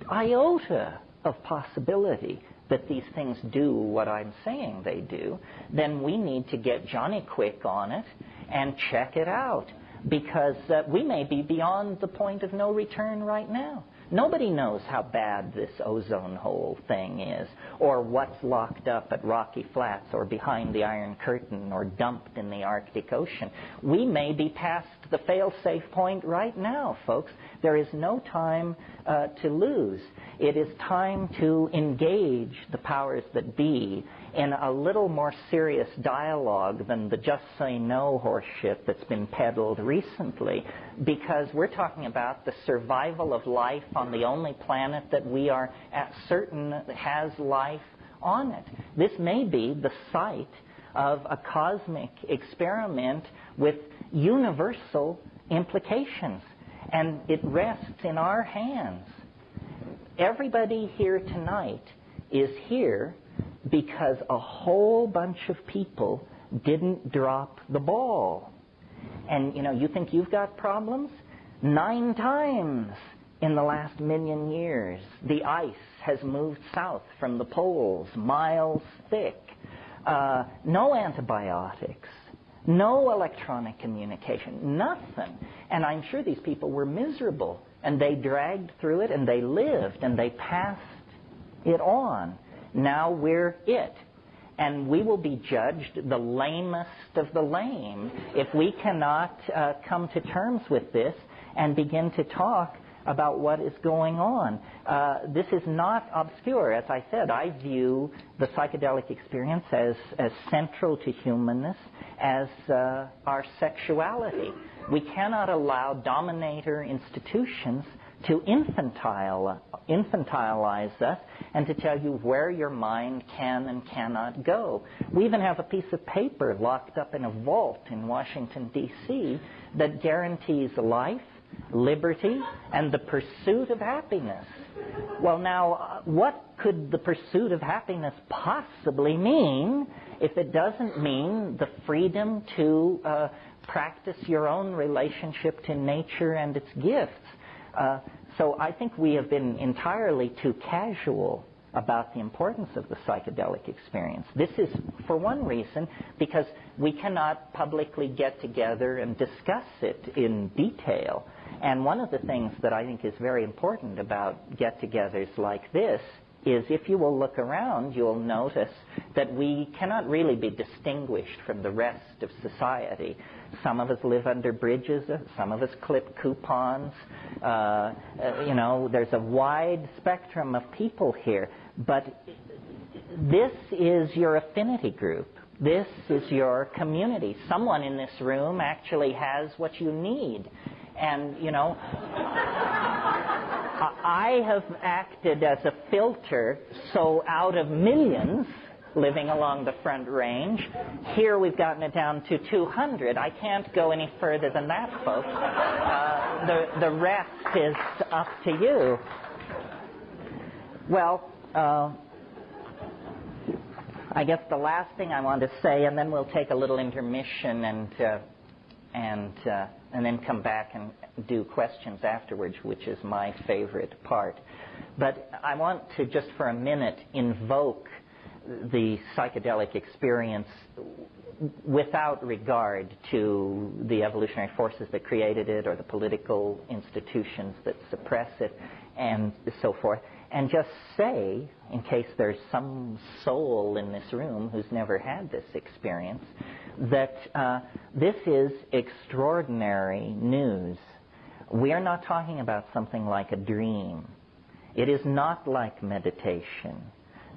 iota of possibility that these things do what I'm saying they do, then we need to get Johnny Quick on it and check it out, because we may be beyond the point of no return right now. Nobody knows how bad this ozone hole thing is, or what's locked up at Rocky Flats, or behind the Iron Curtain, or dumped in the Arctic Ocean. We may be past the fail-safe point right now, folks. There is no time to lose. It is time to engage the powers that be in a little more serious dialogue than the just say no horseshit that's been peddled recently, because we're talking about the survival of life on the only planet that we are certain has life on it. This may be the site of a cosmic experiment with universal implications, and it rests in our hands. Everybody here tonight is here because a whole bunch of people didn't drop the ball. And, you think you've got problems? 9 times in the last 1,000,000 years, the ice has moved south from the poles, miles thick. No antibiotics. No electronic communication, nothing. And I'm sure these people were miserable, and they dragged through it, and they lived, and they passed it on. Now we're it. And we will be judged the lamest of the lame if we cannot come to terms with this and begin to talk about what is going on. This is not obscure. As I said, I view the psychedelic experience as central to humanness, as our sexuality. We cannot allow dominator institutions to infantilize us and to tell you where your mind can and cannot go. We even have a piece of paper locked up in a vault in Washington, D.C. that guarantees life, liberty, and the pursuit of happiness. Well, now, what could the pursuit of happiness possibly mean if it doesn't mean the freedom to practice your own relationship to nature and its gifts? So I think we have been entirely too casual about the importance of the psychedelic experience. This is, for one reason, because we cannot publicly get together and discuss it in detail. And one of the things that I think is very important about get-togethers like this is if you will look around, you'll notice that we cannot really be distinguished from the rest of society. Some of us live under bridges, some of us clip coupons. There's a wide spectrum of people here. But this is your affinity group. This is your community. Someone in this room actually has what you need. And, I have acted as a filter, so out of millions living along the Front Range, here we've gotten it down to 200. I can't go any further than that, folks. The rest is up to you. Well, I guess the last thing I want to say, and then we'll take a little intermission and then come back and do questions afterwards, which is my favorite part. But I want to just for a minute invoke the psychedelic experience without regard to the evolutionary forces that created it or the political institutions that suppress it and so forth. And just say, in case there's some soul in this room who's never had this experience, that this is extraordinary news. We are not talking about something like a dream. It is not like meditation.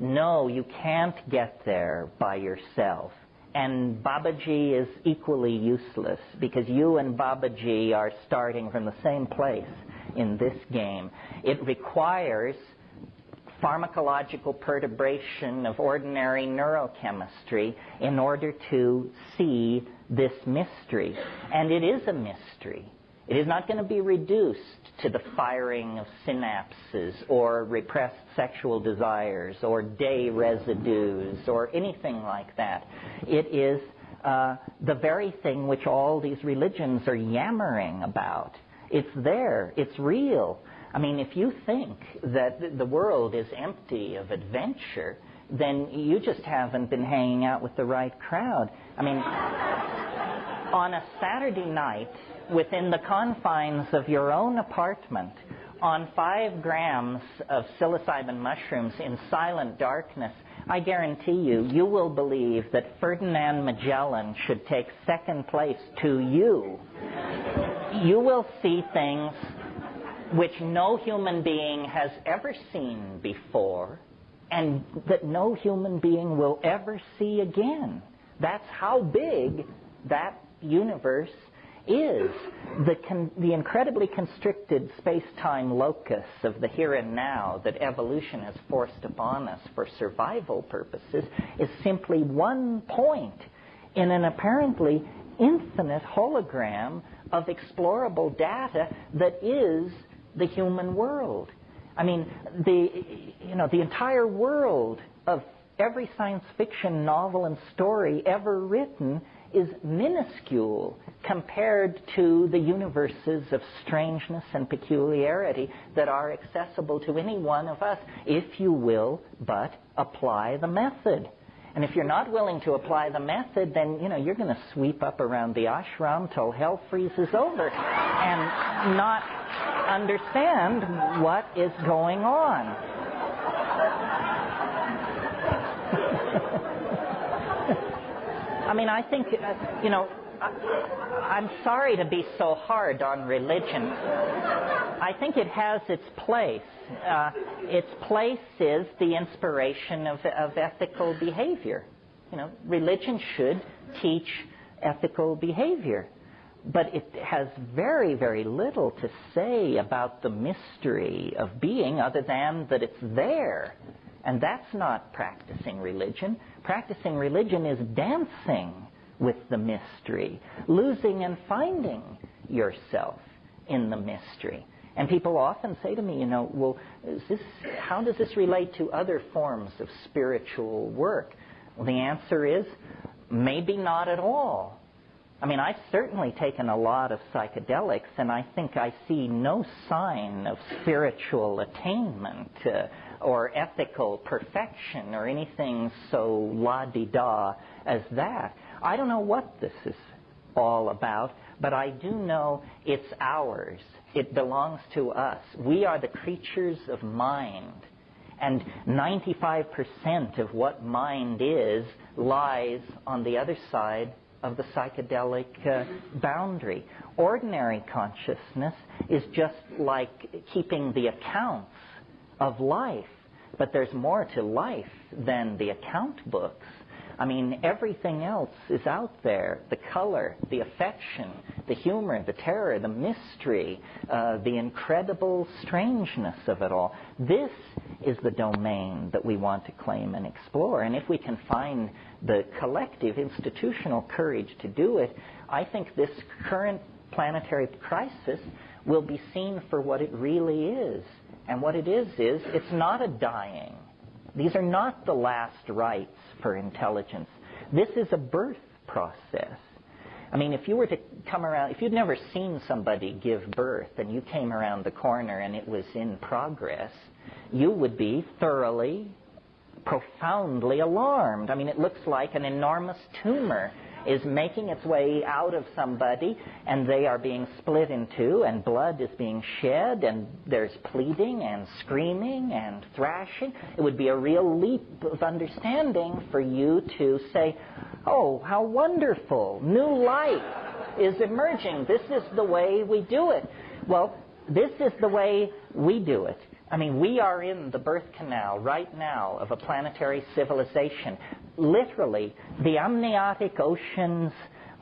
No, you can't get there by yourself. And Babaji is equally useless because you and Babaji are starting from the same place in this game. It requires pharmacological perturbation of ordinary neurochemistry in order to see this mystery. And it is a mystery. It is not going to be reduced to the firing of synapses or repressed sexual desires or day residues or anything like that. It is the very thing which all these religions are yammering about. It's there. It's real. I mean, if you think that the world is empty of adventure, then you just haven't been hanging out with the right crowd. I mean, on a Saturday night, within the confines of your own apartment, on 5 grams of psilocybin mushrooms in silent darkness, I guarantee you will believe that Ferdinand Magellan should take second place to you. You will see things which no human being has ever seen before, and that no human being will ever see again. That's how big that universe is. The incredibly constricted space-time locus of the here and now that evolution has forced upon us for survival purposes is simply one point in an apparently infinite hologram of explorable data that is the human world. I mean, the entire world of every science fiction novel and story ever written is minuscule compared to the universes of strangeness and peculiarity that are accessible to any one of us, if you will but apply the method. And if you're not willing to apply the method, then, you're going to sweep up around the ashram till hell freezes over and not understand what is going on. I think, I'm sorry to be so hard on religion. I think it has its place. Its place is the inspiration of ethical behavior. Religion should teach ethical behavior. But it has very, very little to say about the mystery of being other than that it's there. And that's not practicing religion. Practicing religion is dancing with the mystery, losing and finding yourself in the mystery. And people often say to me, well, how does this relate to other forms of spiritual work? Well, the answer is maybe not at all. I've certainly taken a lot of psychedelics, and I think I see no sign of spiritual attainment or ethical perfection or anything so la-di-da as that. I don't know what this is all about, but I do know it's ours. It belongs to us. We are the creatures of mind. And 95% of what mind is lies on the other side of the psychedelic boundary. Ordinary consciousness is just like keeping the accounts of life. But there's more to life than the account books. Everything else is out there. The color, the affection, the humor, the terror, the mystery, the incredible strangeness of it all. This is the domain that we want to claim and explore. And if we can find the collective institutional courage to do it, I think this current planetary crisis will be seen for what it really is. And what it is it's not a dying. These are not the last rites for intelligence. This is a birth process. If you were to come around, if you'd never seen somebody give birth and you came around the corner and it was in progress, you would be thoroughly, profoundly alarmed. It looks like an enormous tumor is making its way out of somebody, and they are being split in two, and blood is being shed, and there's pleading and screaming and thrashing. It would be a real leap of understanding for you to say, oh, how wonderful, new life is emerging. This is the way we do it. Well, this is the way we do it. We are in the birth canal right now of a planetary civilization. Literally, the amniotic oceans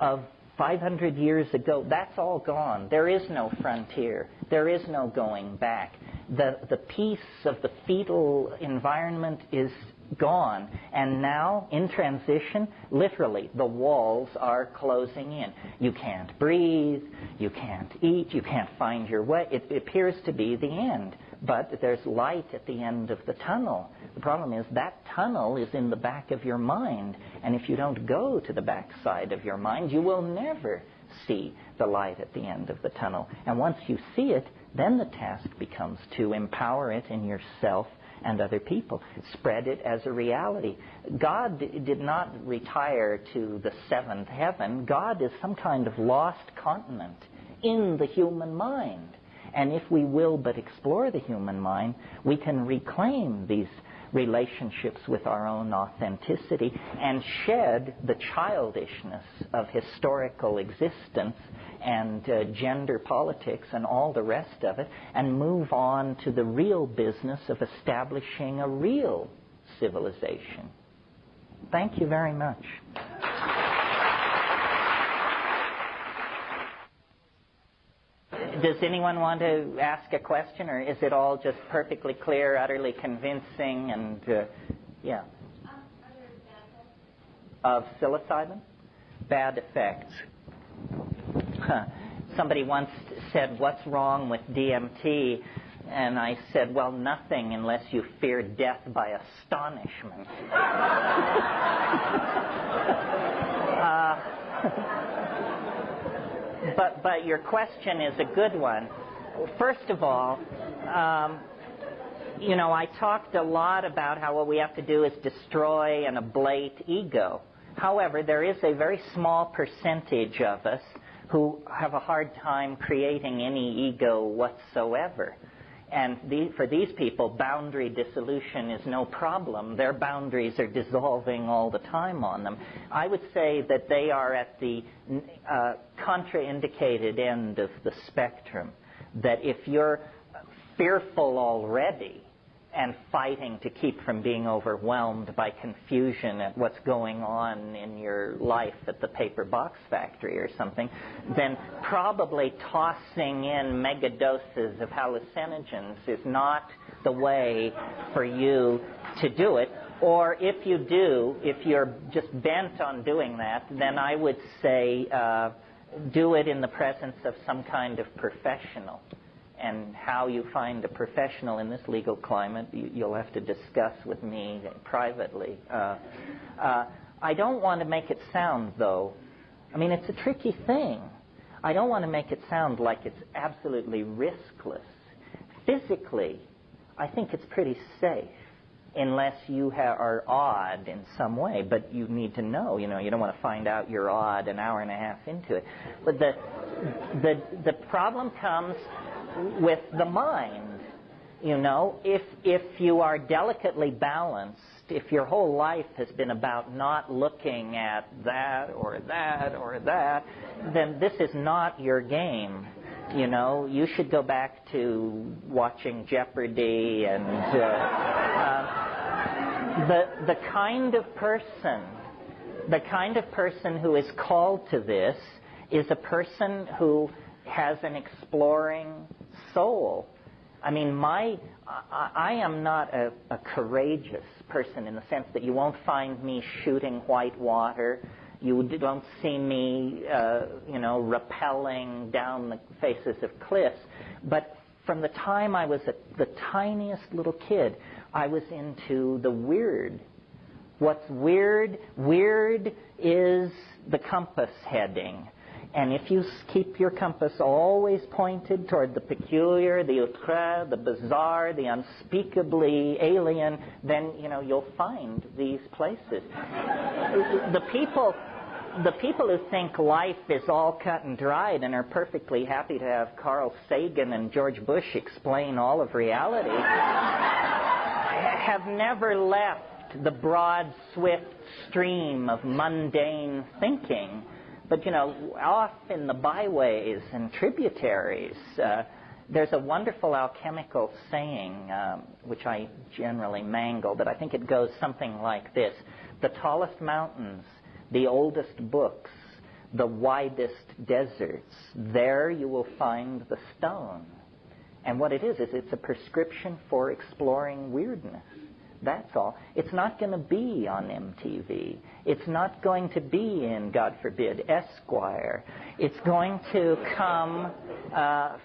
of 500 years ago, that's all gone. There is no frontier. There is no going back. The peace of the fetal environment is gone. And now, in transition, literally, the walls are closing in. You can't breathe. You can't eat. You can't find your way. It appears to be the end. But there's light at the end of the tunnel. The problem is that tunnel is in the back of your mind. And if you don't go to the back side of your mind, you will never see the light at the end of the tunnel. And once you see it, then the task becomes to empower it in yourself and other people. Spread it as a reality. God did not retire to the seventh heaven. God is some kind of lost continent in the human mind. And if we will but explore the human mind, we can reclaim these relationships with our own authenticity and shed the childishness of historical existence and gender politics and all the rest of it, and move on to the real business of establishing a real civilization. Thank you very much. Does anyone want to ask a question, or is it all just perfectly clear, utterly convincing, and, yeah? Of psilocybin? Bad effects. Somebody once said, what's wrong with DMT? And I said, well, nothing unless you fear death by astonishment. But your question is a good one. First of all, I talked a lot about how what we have to do is destroy and ablate ego. However, there is a very small percentage of us who have a hard time creating any ego whatsoever. And for these people, boundary dissolution is no problem. Their boundaries are dissolving all the time on them. I would say that they are at the contraindicated end of the spectrum. That if you're fearful already and fighting to keep from being overwhelmed by confusion at what's going on in your life at the paper box factory or something, then probably tossing in mega doses of hallucinogens is not the way for you to do it. Or if you do, if you're just bent on doing that, then I would say do it in the presence of some kind of professional. And how you find a professional in this legal climate, you'll have to discuss with me privately. I don't want to make it sound, though, it's a tricky thing. I don't want to make it sound like it's absolutely riskless. Physically, I think it's pretty safe, unless you are odd in some way. But you need to know, you don't want to find out you're odd an hour and a half into it. But the problem comes with the mind. If you are delicately balanced, if your whole life has been about not looking at that or that or that, then this is not your game. You should go back to watching Jeopardy and the kind of person who is called to this is a person who has an exploring soul. I am not a courageous person in the sense that you won't find me shooting white water. You don't see me, rappelling down the faces of cliffs. But from the time I was the tiniest little kid, I was into the weird. What's weird? Weird is the compass heading. And if you keep your compass always pointed toward the peculiar, the outre, the bizarre, the unspeakably alien, then, you'll find these places. The people who think life is all cut and dried and are perfectly happy to have Carl Sagan and George Bush explain all of reality have never left the broad, swift stream of mundane thinking. But, off in the byways and tributaries, there's a wonderful alchemical saying, which I generally mangle, but I think it goes something like this. The tallest mountains, the oldest books, the widest deserts, there you will find the stone. And what it is it's a prescription for exploring weirdness. That's all. It's not going to be on MTV. It's not going to be in, God forbid, Esquire. It's going to come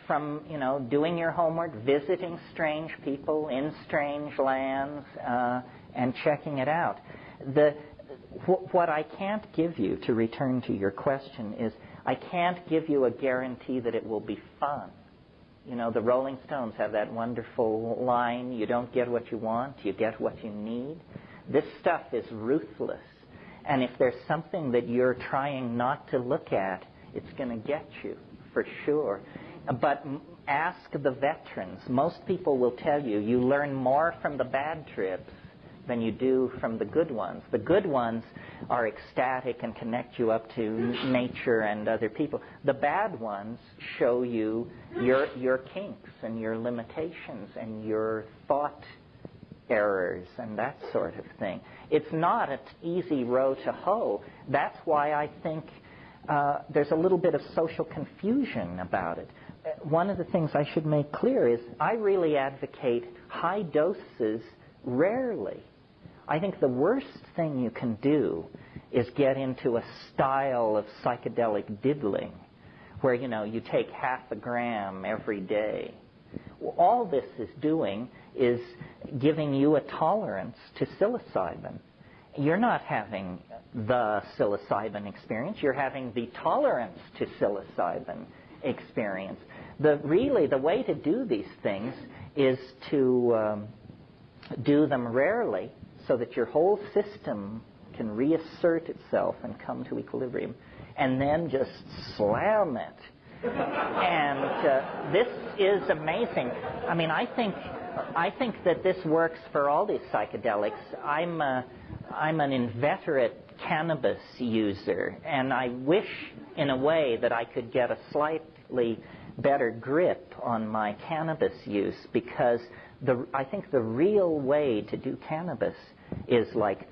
from, doing your homework, visiting strange people in strange lands, and checking it out. What I can't give you, to return to your question, is I can't give you a guarantee that it will be fun. The Rolling Stones have that wonderful line, you don't get what you want, you get what you need. This stuff is ruthless. And if there's something that you're trying not to look at, it's going to get you, for sure. But ask the veterans. Most people will tell you, you learn more from the bad trips than you do from the good ones. The good ones are ecstatic and connect you up to nature and other people. The bad ones show you your kinks and your limitations and your thought errors and that sort of thing. It's not an easy row to hoe. That's why I think there's a little bit of social confusion about it. One of the things I should make clear is I really advocate high doses rarely. I think the worst thing you can do is get into a style of psychedelic diddling where, you take half a gram every day. All this is doing is giving you a tolerance to psilocybin. You're not having the psilocybin experience. You're having the tolerance to psilocybin experience. The way to do these things is to do them rarely so that your whole system can reassert itself and come to equilibrium, and then just slam it. And this is amazing. I mean, I think that this works for all these psychedelics. I'm an inveterate cannabis user, and I wish, in a way, that I could get a slightly better grip on my cannabis use, because I think the real way to do cannabis is like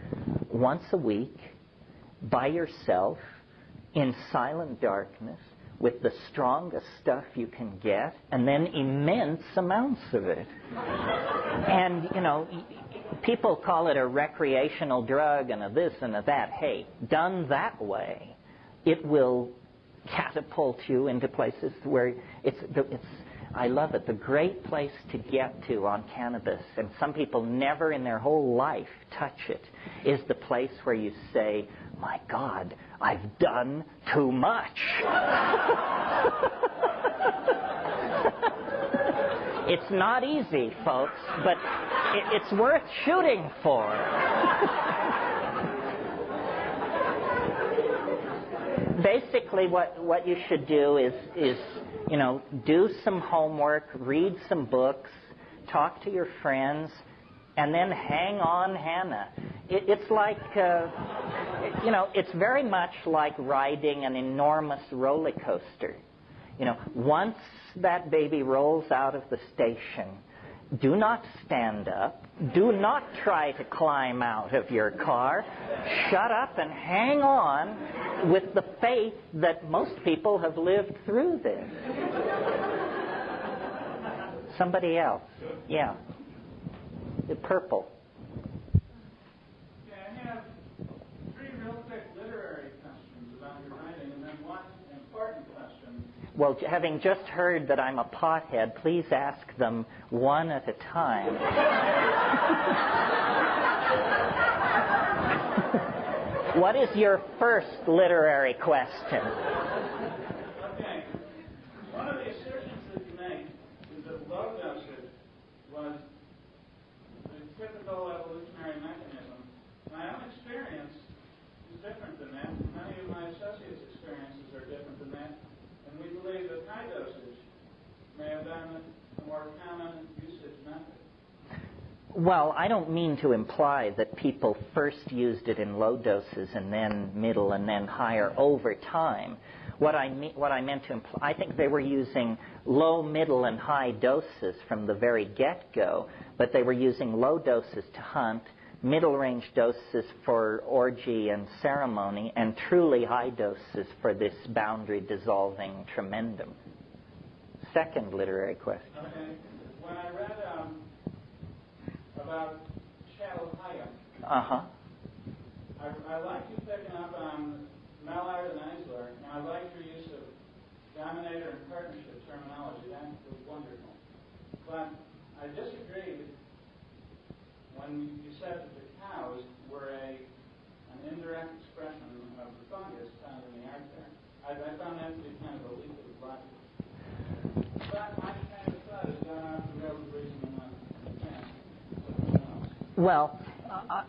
once a week, by yourself, in silent darkness, with the strongest stuff you can get, and then immense amounts of it. And, you know, people call it a recreational drug and a this and a that. Hey, done that way, it will catapult you into places where I love it. The great place to get to on cannabis, and some people never in their whole life touch it, is the place where you say, my God, I've done too much. It's not easy, folks, but it's worth shooting for. Basically, what you should do is you know, do some homework, read some books, talk to your friends, and then hang on, Hannah. It's like, you know, it's very much like riding an enormous roller coaster. You know, once that baby rolls out of the station, do not stand up. Do not try to climb out of your car. Shut up and hang on with the faith that most people have lived through this. Somebody else. Yeah. The purple. Yeah, I have three real quick literary questions about your writing, and then one important question. Well, having just heard that I'm a pothead, please ask them one at a time. What is your first literary question? Okay. One of the assertions that you make is that low dosage was the typical evolutionary mechanism. My own experience is different than that. Many of my associates' experiences are different than that. And we believe that high dosage may have been a more common usage method. Well, I don't mean to imply that people first used it in low doses and then middle and then higher over time. What I meant to imply, I think they were using low, middle, and high doses from the very get-go, but they were using low doses to hunt, middle-range doses for orgy and ceremony, and truly high doses for this boundary-dissolving tremendum. Second literary question. Okay. When I read about Chattel-Hayek, I like you picking up on Mallard and Eisler, and I like your use of dominator and partnership terminology. That was wonderful. But I disagreed when you said that the cows were an indirect expression of the fungus found in the art there. I found that to be kind of a leap of logic. But my kind of thought has gone off the rails of reason enough. Well,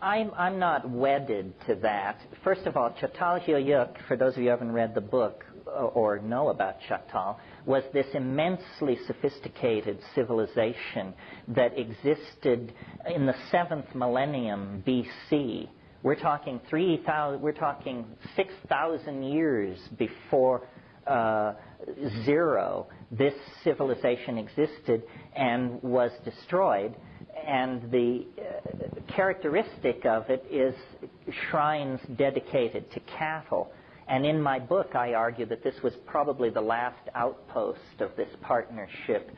I'm not wedded to that. First of all, Chattal-Hayek, for those of you who haven't read the book or know about Chattal, was this immensely sophisticated civilization that existed in the 7th millennium BC. We're talking 6,000 years before zero. This civilization existed and was destroyed. And the characteristic of it is shrines dedicated to cattle. And in my book, I argue that this was probably the last outpost of this partnership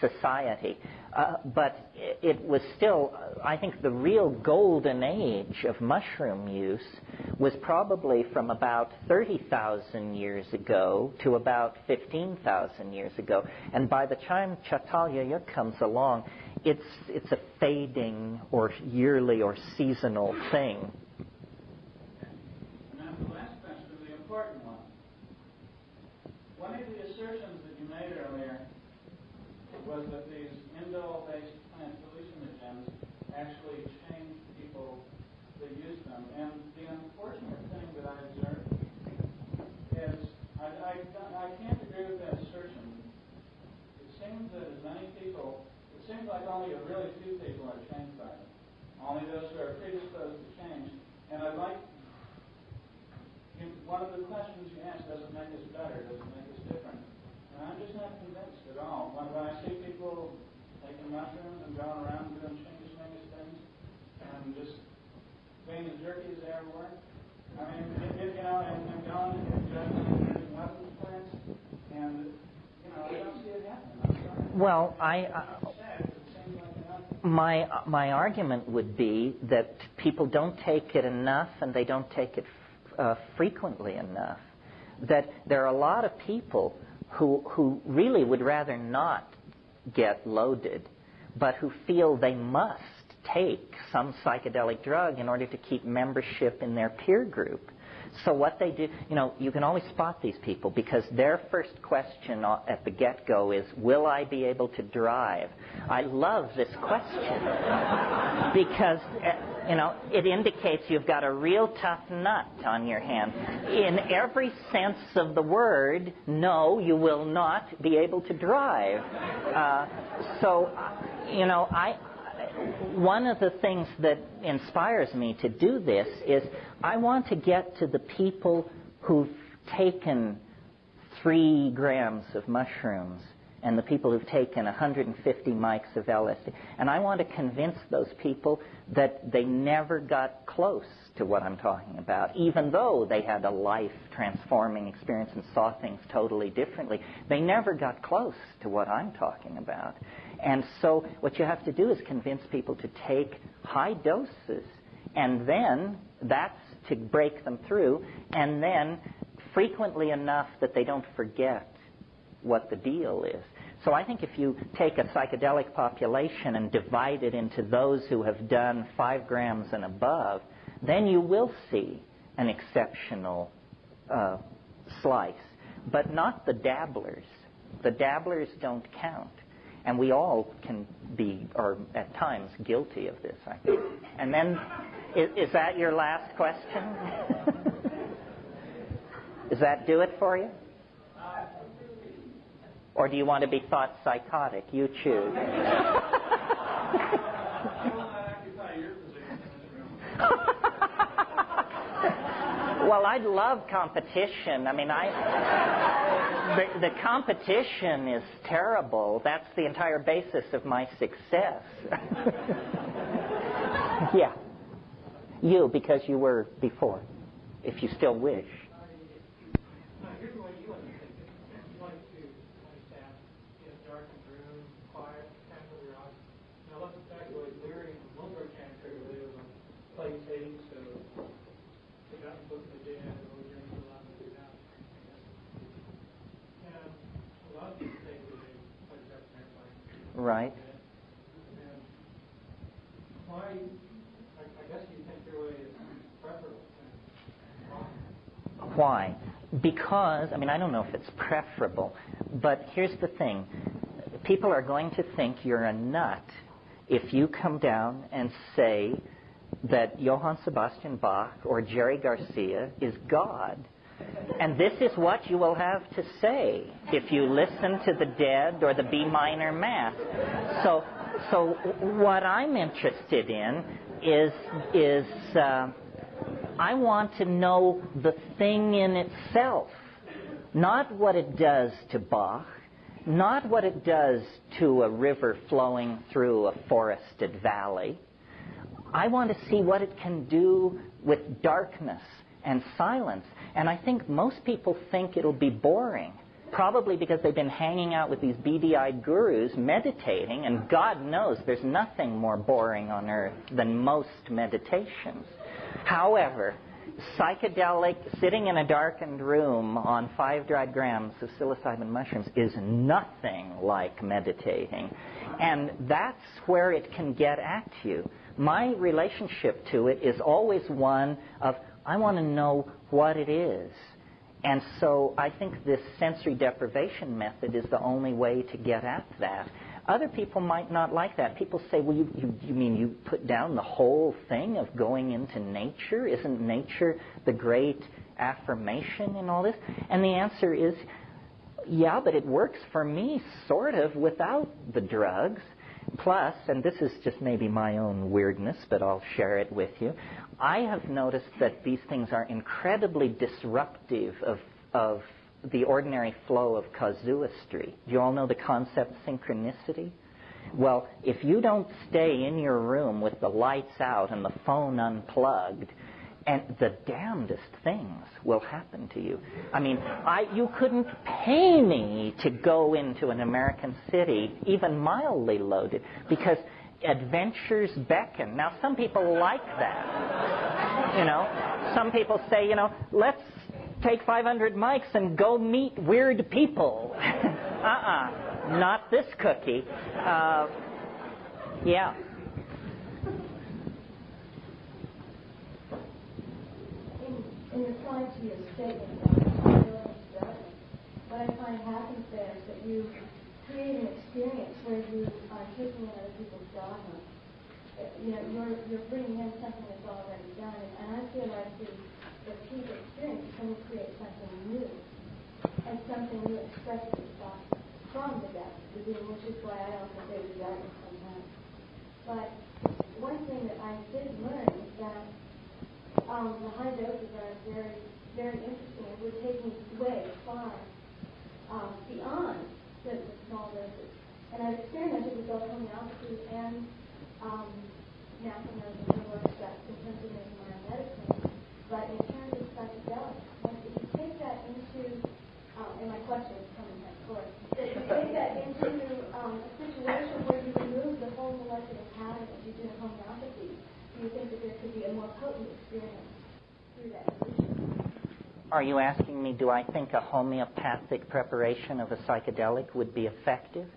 society. But it was still, I think the real golden age of mushroom use was probably from about 30,000 years ago to about 15,000 years ago. And by the time Chattal-Hayek comes along, it's a fading or yearly or seasonal thing. And now the last question, the important one. One of the assertions that you made earlier was that these indole-based plant hallucinogens actually change people that use them. And the unfortunate thing that I observe is I can't agree with that assertion. It seems that as many people, it seems like only a really few people are changed by it. Only those who are predisposed to change. And I'd like, one of the questions you asked, does it make us better? Does it make us different? And I'm just not convinced at all. When I see people taking mushrooms and going around doing changes things, and just being as jerky as they ever were, I mean, and going and using weapons plants, and, I don't see it happening. I'm sorry. Well, It seems like my argument would be that people don't take it enough, and they don't take it frequently enough. That there are a lot of people who really would rather not get loaded, but who feel they must take some psychedelic drug in order to keep membership in their peer group. So what they do, you can always spot these people because their first question at the get-go is, will I be able to drive? I love this question because, it indicates you've got a real tough nut on your hand. In every sense of the word, no, you will not be able to drive. One of the things that inspires me to do this is I want to get to the people who've taken 3 grams of mushrooms and the people who've taken 150 mics of LSD. And I want to convince those people that they never got close to what I'm talking about. Even though they had a life-transforming experience and saw things totally differently, they never got close to what I'm talking about. And so what you have to do is convince people to take high doses, and then that's to break them through, and then frequently enough that they don't forget what the deal is. So I think if you take a psychedelic population and divide it into those who have done 5 grams and above, then you will see an exceptional slice, but not the dabblers. The dabblers don't count. And we all can be, or at times, guilty of this, I think. And then, is that your last question? Does that do it for you? Or do you want to be thought psychotic? You choose. Well, I'd love competition. I mean, the competition is terrible. That's the entire basis of my success. Yeah. You, because you were before, if you still wish. Here's the way you want to think it. You want to understand in a darkened room, quiet, kind of your eyes. Now, let's back to what Leary and Wilbur can figure they was on play tapes, so they got the book of the dead, or during the lot of the down. And a lot of people think that they play up and everybody. Right. And why, I guess you think your way is preferable. Why? Because, I don't know if it's preferable, but here's the thing. People are going to think you're a nut if you come down and say that Johann Sebastian Bach or Jerry Garcia is God. And this is what you will have to say if you listen to the Dead or the B minor Mass. So what I'm interested in is I want to know the thing in itself, not what it does to Bach, not what it does to a river flowing through a forested valley. I want to see what it can do with darkness and silence. And I think most people think it'll be boring, probably because they've been hanging out with these beady-eyed gurus meditating, and God knows there's nothing more boring on earth than most meditations. However, psychedelic, sitting in a darkened room on 5 dried grams of psilocybin mushrooms is nothing like meditating. And that's where it can get at you. My relationship to it is always one of, I want to know what it is. And so I think this sensory deprivation method is the only way to get at that. Other people might not like that. People say, well, you mean you put down the whole thing of going into nature? Isn't nature the great affirmation in all this? And the answer is, yeah, but it works for me sort of without the drugs. Plus, and this is just maybe my own weirdness, but I'll share it with you, I have noticed that these things are incredibly disruptive of the ordinary flow of casuistry. Do you all know the concept synchronicity? Well, if you don't stay in your room with the lights out and the phone unplugged, and the damnedest things will happen to you. I mean, you couldn't pay me to go into an American city, even mildly loaded, because adventures beckon. Now, some people like that. You know, some people say, you know, let's take 500 mics and go meet weird people. Not this cookie. Yeah. In reply to your statement about what I find happens there is that you create an experience where you are taking in other people's dogma. You know, you're bringing in something that's already done, and I feel like the peak experience is when you create something new, and something new expresses itself from the depth of the being, which is why I also say the darkness sometimes. But one thing that I did learn is that the high doses are very, very interesting, and we're taking way far beyond the small doses. And I've experimented with both homeopathy and natural medicine and works that in terms of making my own medicine. But in terms of psychedelics, if you take that into, and my question is coming of course, if you take that into a situation where you remove the whole molecular pattern as you do in homeopathy, do you think that there could be a more potent experience through that solution? Are you asking me, do I think a homeopathic preparation of a psychedelic would be effective?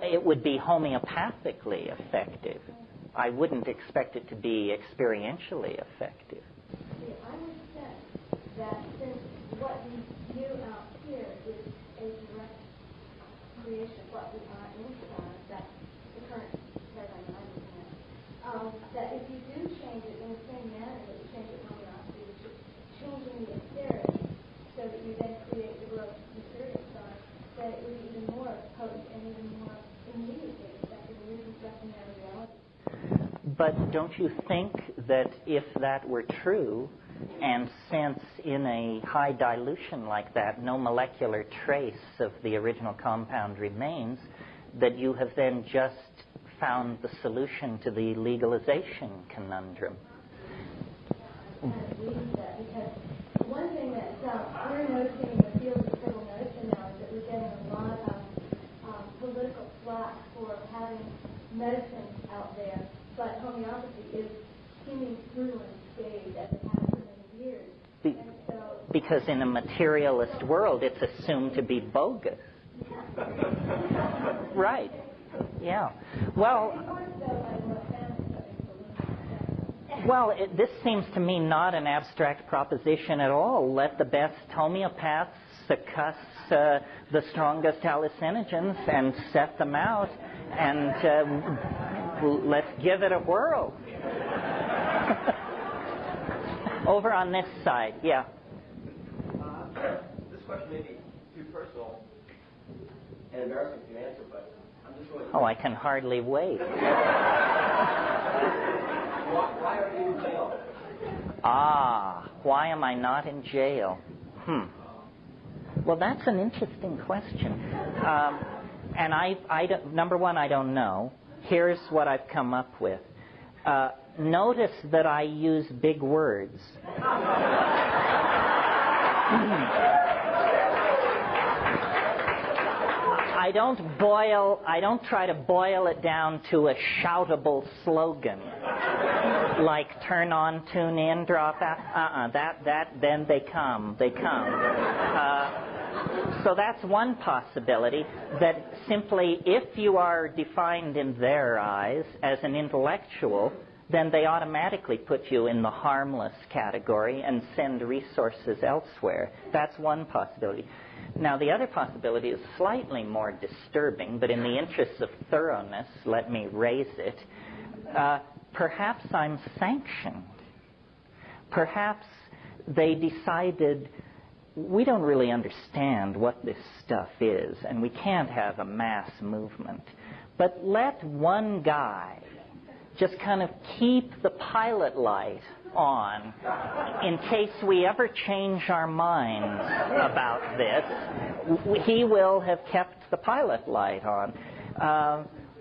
It would be homeopathically effective. I wouldn't expect it to be experientially effective. See, I would say that since what we do out here is a direct creation of what we are inside, that's the current paradigm I'm looking at, that if you do change it in the same manner that you change it in homeopathy, which is changing the etheric so that you then create the gross material side, that it would be even more potent and even more immediately effective in reconstructing our reality. But don't you think that if that were true, and since in a high dilution like that no molecular trace of the original compound remains, that you have then just found the solution to the legalization conundrum? I agree with that, because one thing that we're noticing in the field of civil medicine now is that we're getting a lot of political flack for having medicine out there, but homeopathy is seeming through unscathed as it has for many years. Because in a materialist world, it's assumed to be bogus. Right. Yeah. Well, this seems to me not an abstract proposition at all. Let the best homeopaths succuss the strongest hallucinogens and set them out, and let's give it a whirl. Over on this side, yeah. This question may be too personal and embarrassing to answer, but I'm just really... Oh, I can hardly wait. Why are you in jail? Why am I not in jail? Well, that's an interesting question. And I don't, number one, I don't know. Here's what I've come up with. Notice that I use big words. I don't try to boil it down to a shoutable slogan like turn on, tune in, drop out. Then they come. So that's one possibility, that simply if you are defined in their eyes as an intellectual, then they automatically put you in the harmless category and send resources elsewhere. That's one possibility. Now, the other possibility is slightly more disturbing, but in the interests of thoroughness, let me raise it. Perhaps I'm sanctioned. Perhaps they decided, we don't really understand what this stuff is, and we can't have a mass movement. But let one guy just kind of keep the pilot light on in case we ever change our minds about this. He will have kept the pilot light on.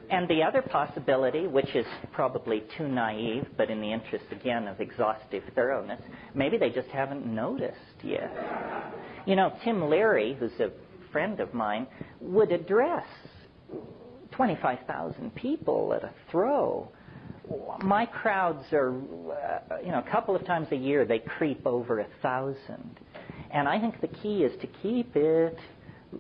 And the other possibility, which is probably too naive, but in the interest, again, of exhaustive thoroughness, maybe they just haven't noticed yet. You know, Tim Leary, who's a friend of mine, would address 25,000 people at a throw. My crowds are, a couple of times a year, they creep over 1,000. And I think the key is to keep it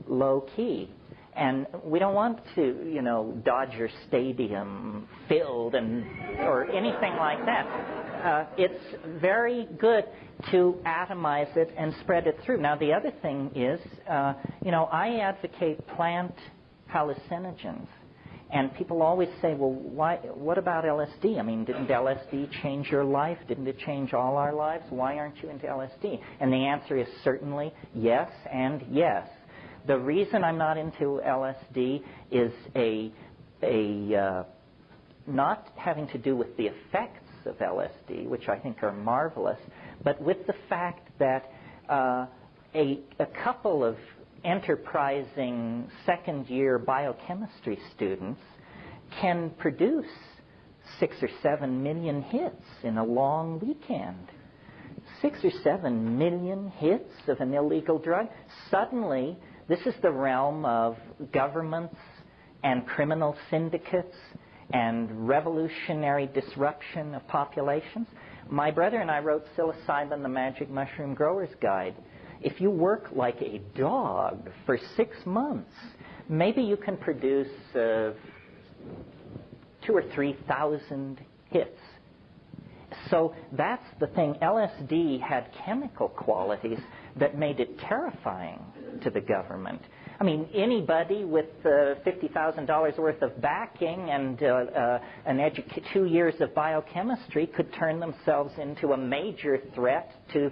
low key. And we don't want to, Dodger Stadium filled or anything like that. It's very good to atomize it and spread it through. Now, the other thing is, I advocate plant hallucinogens. And people always say, well, what about LSD? I mean, didn't LSD change your life? Didn't it change all our lives? Why aren't you into LSD? And the answer is certainly yes and yes. The reason I'm not into LSD is not having to do with the effects of LSD, which I think are marvelous, but with the fact that a couple of enterprising second-year biochemistry students can produce 6 or 7 million hits in a long weekend. 6 or 7 million hits of an illegal drug. Suddenly, this is the realm of governments and criminal syndicates and revolutionary disruption of populations. My brother and I wrote Psilocybin, the Magic Mushroom Grower's Guide. If you work like a dog for 6 months, maybe you can produce 2,000 or 3,000 hits. So that's the thing. LSD had chemical qualities that made it terrifying to the government. I mean, anybody with $50,000 worth of backing and 2 years of biochemistry could turn themselves into a major threat to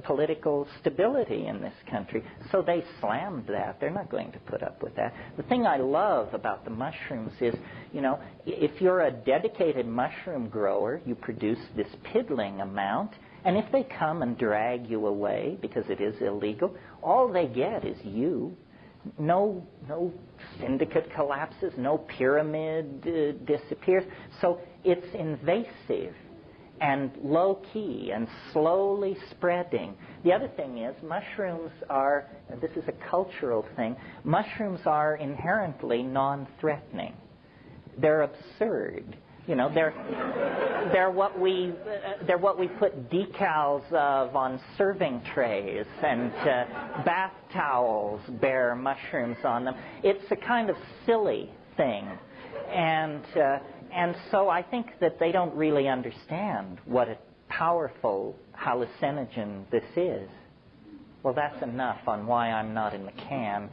political stability in this country. So they slammed that. They're not going to put up with that. The thing I love about the mushrooms is, if you're a dedicated mushroom grower, you produce this piddling amount, and if they come and drag you away because it is illegal, all they get is you. No syndicate collapses, no pyramid disappears. So it's invasive and low-key and slowly spreading. The other thing is mushrooms are, and this is a cultural thing, mushrooms are inherently non-threatening. They're absurd. They're what we put decals of on serving trays, and bath towels bear mushrooms on them. It's a kind of silly thing, and so I think that they don't really understand what a powerful hallucinogen this is. Well, that's enough on why I'm not in the can.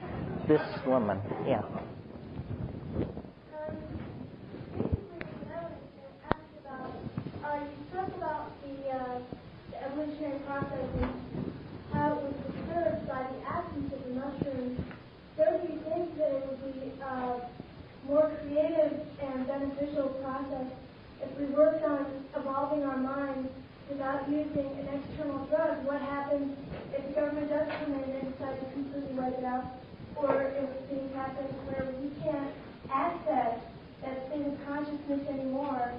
This woman, yeah. You talked about the evolutionary process and how it was disturbed by the absence of the mushrooms. Don't you think that it would be a more creative and beneficial process if we worked on evolving our minds without using an external drug? What happens if the government does come in and decide to completely wipe it out, or if things happen where we can't access that state of consciousness anymore?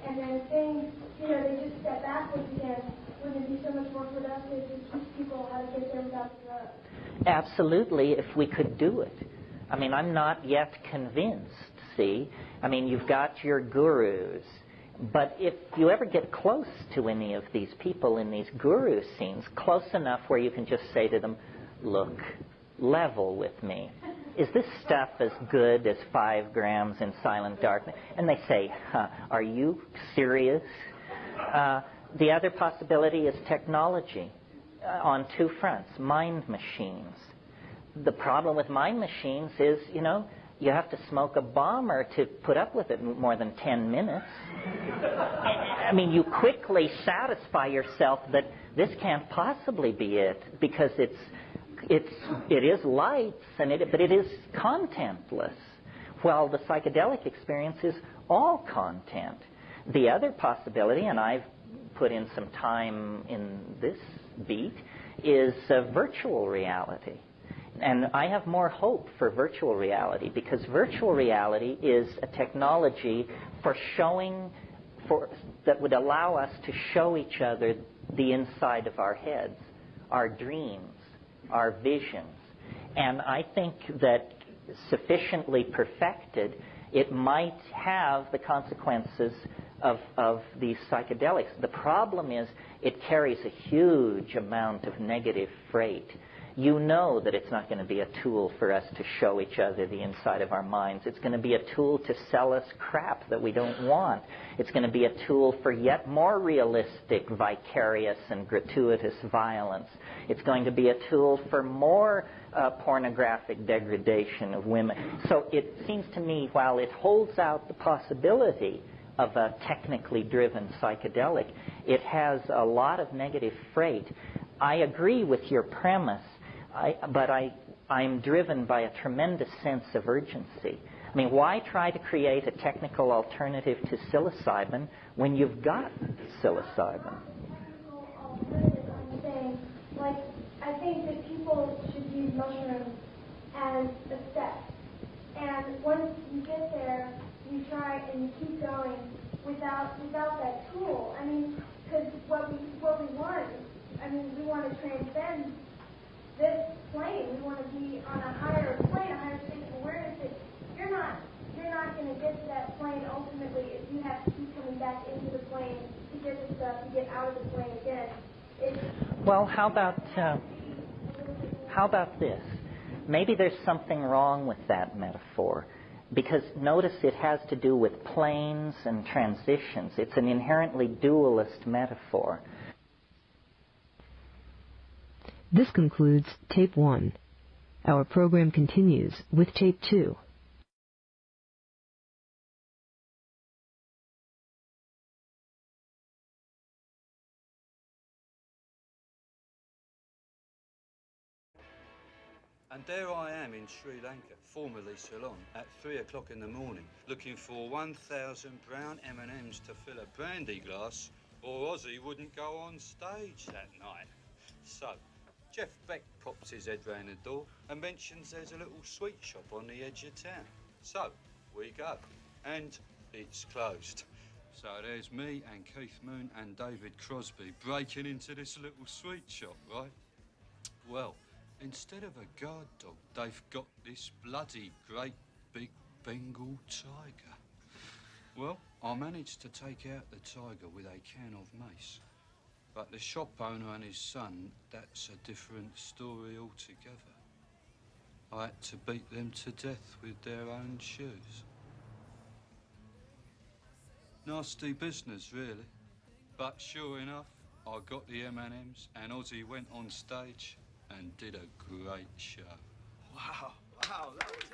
And then things, they just step backwards again. Wouldn't it be so much more productive to teach people how to get there without the drugs? Absolutely, if we could do it. I mean, I'm not yet convinced, see? I mean, you've got your gurus. But if you ever get close to any of these people in these guru scenes, close enough where you can just say to them, look, level with me. Is this stuff as good as 5 grams in silent darkness? And they say, are you serious? The other possibility is technology on 2 fronts. Mind machines. the problem with mind machines is, you know, you have to smoke a bomber to put up with it more than 10 minutes. I mean, you quickly satisfy yourself that this can't possibly be it, because it is lights, but it is contentless, while the psychedelic experience is all content. The other possibility, and I've put in some time in this beat, is virtual reality. And I have more hope for virtual reality, because virtual reality is a technology for that would allow us to show each other the inside of our heads, our dreams, our visions. And I think that sufficiently perfected, it might have the consequences of these psychedelics. The problem is it carries a huge amount of negative freight. You know that it's not going to be a tool for us to show each other the inside of our minds. It's going to be a tool to sell us crap that we don't want. It's going to be a tool for yet more realistic, vicarious, and gratuitous violence. It's going to be a tool for more pornographic degradation of women. So it seems to me, while it holds out the possibility of a technically driven psychedelic, it has a lot of negative freight. I agree with your premise, but I'm driven by a tremendous sense of urgency. I mean, why try to create a technical alternative to psilocybin when you've got psilocybin? Technical alternative, I'm saying, like, I think that people should use mushrooms as a step. And once you get there, you try and you keep going without that tool. I mean, because what we want, I mean, we want to transcend this plane. We want to be on a higher plane, a higher state of awareness. That you're not going to get to that plane ultimately if you have to keep coming back into the plane to get the stuff, to get out of the plane again. Well, how about this? Maybe there's something wrong with that metaphor, because notice it has to do with planes and transitions. It's an inherently dualist metaphor. This concludes Tape 1. Our program continues with Tape 2. And there I am in Sri Lanka, formerly Ceylon, at 3 o'clock in the morning, looking for 1,000 brown M&Ms to fill a brandy glass, or Ozzy wouldn't go on stage that night. So, Jeff Beck pops his head round the door and mentions there's a little sweet shop on the edge of town. So, we go, and it's closed. So there's me and Keith Moon and David Crosby breaking into this little sweet shop, right? Well, instead of a guard dog, they've got this bloody great big Bengal tiger. Well, I managed to take out the tiger with a can of mace. But the shop owner and his son, that's a different story altogether. I had to beat them to death with their own shoes. Nasty business, really. But sure enough, I got the M&Ms and Ozzy went on stage and did a great show. Wow, that was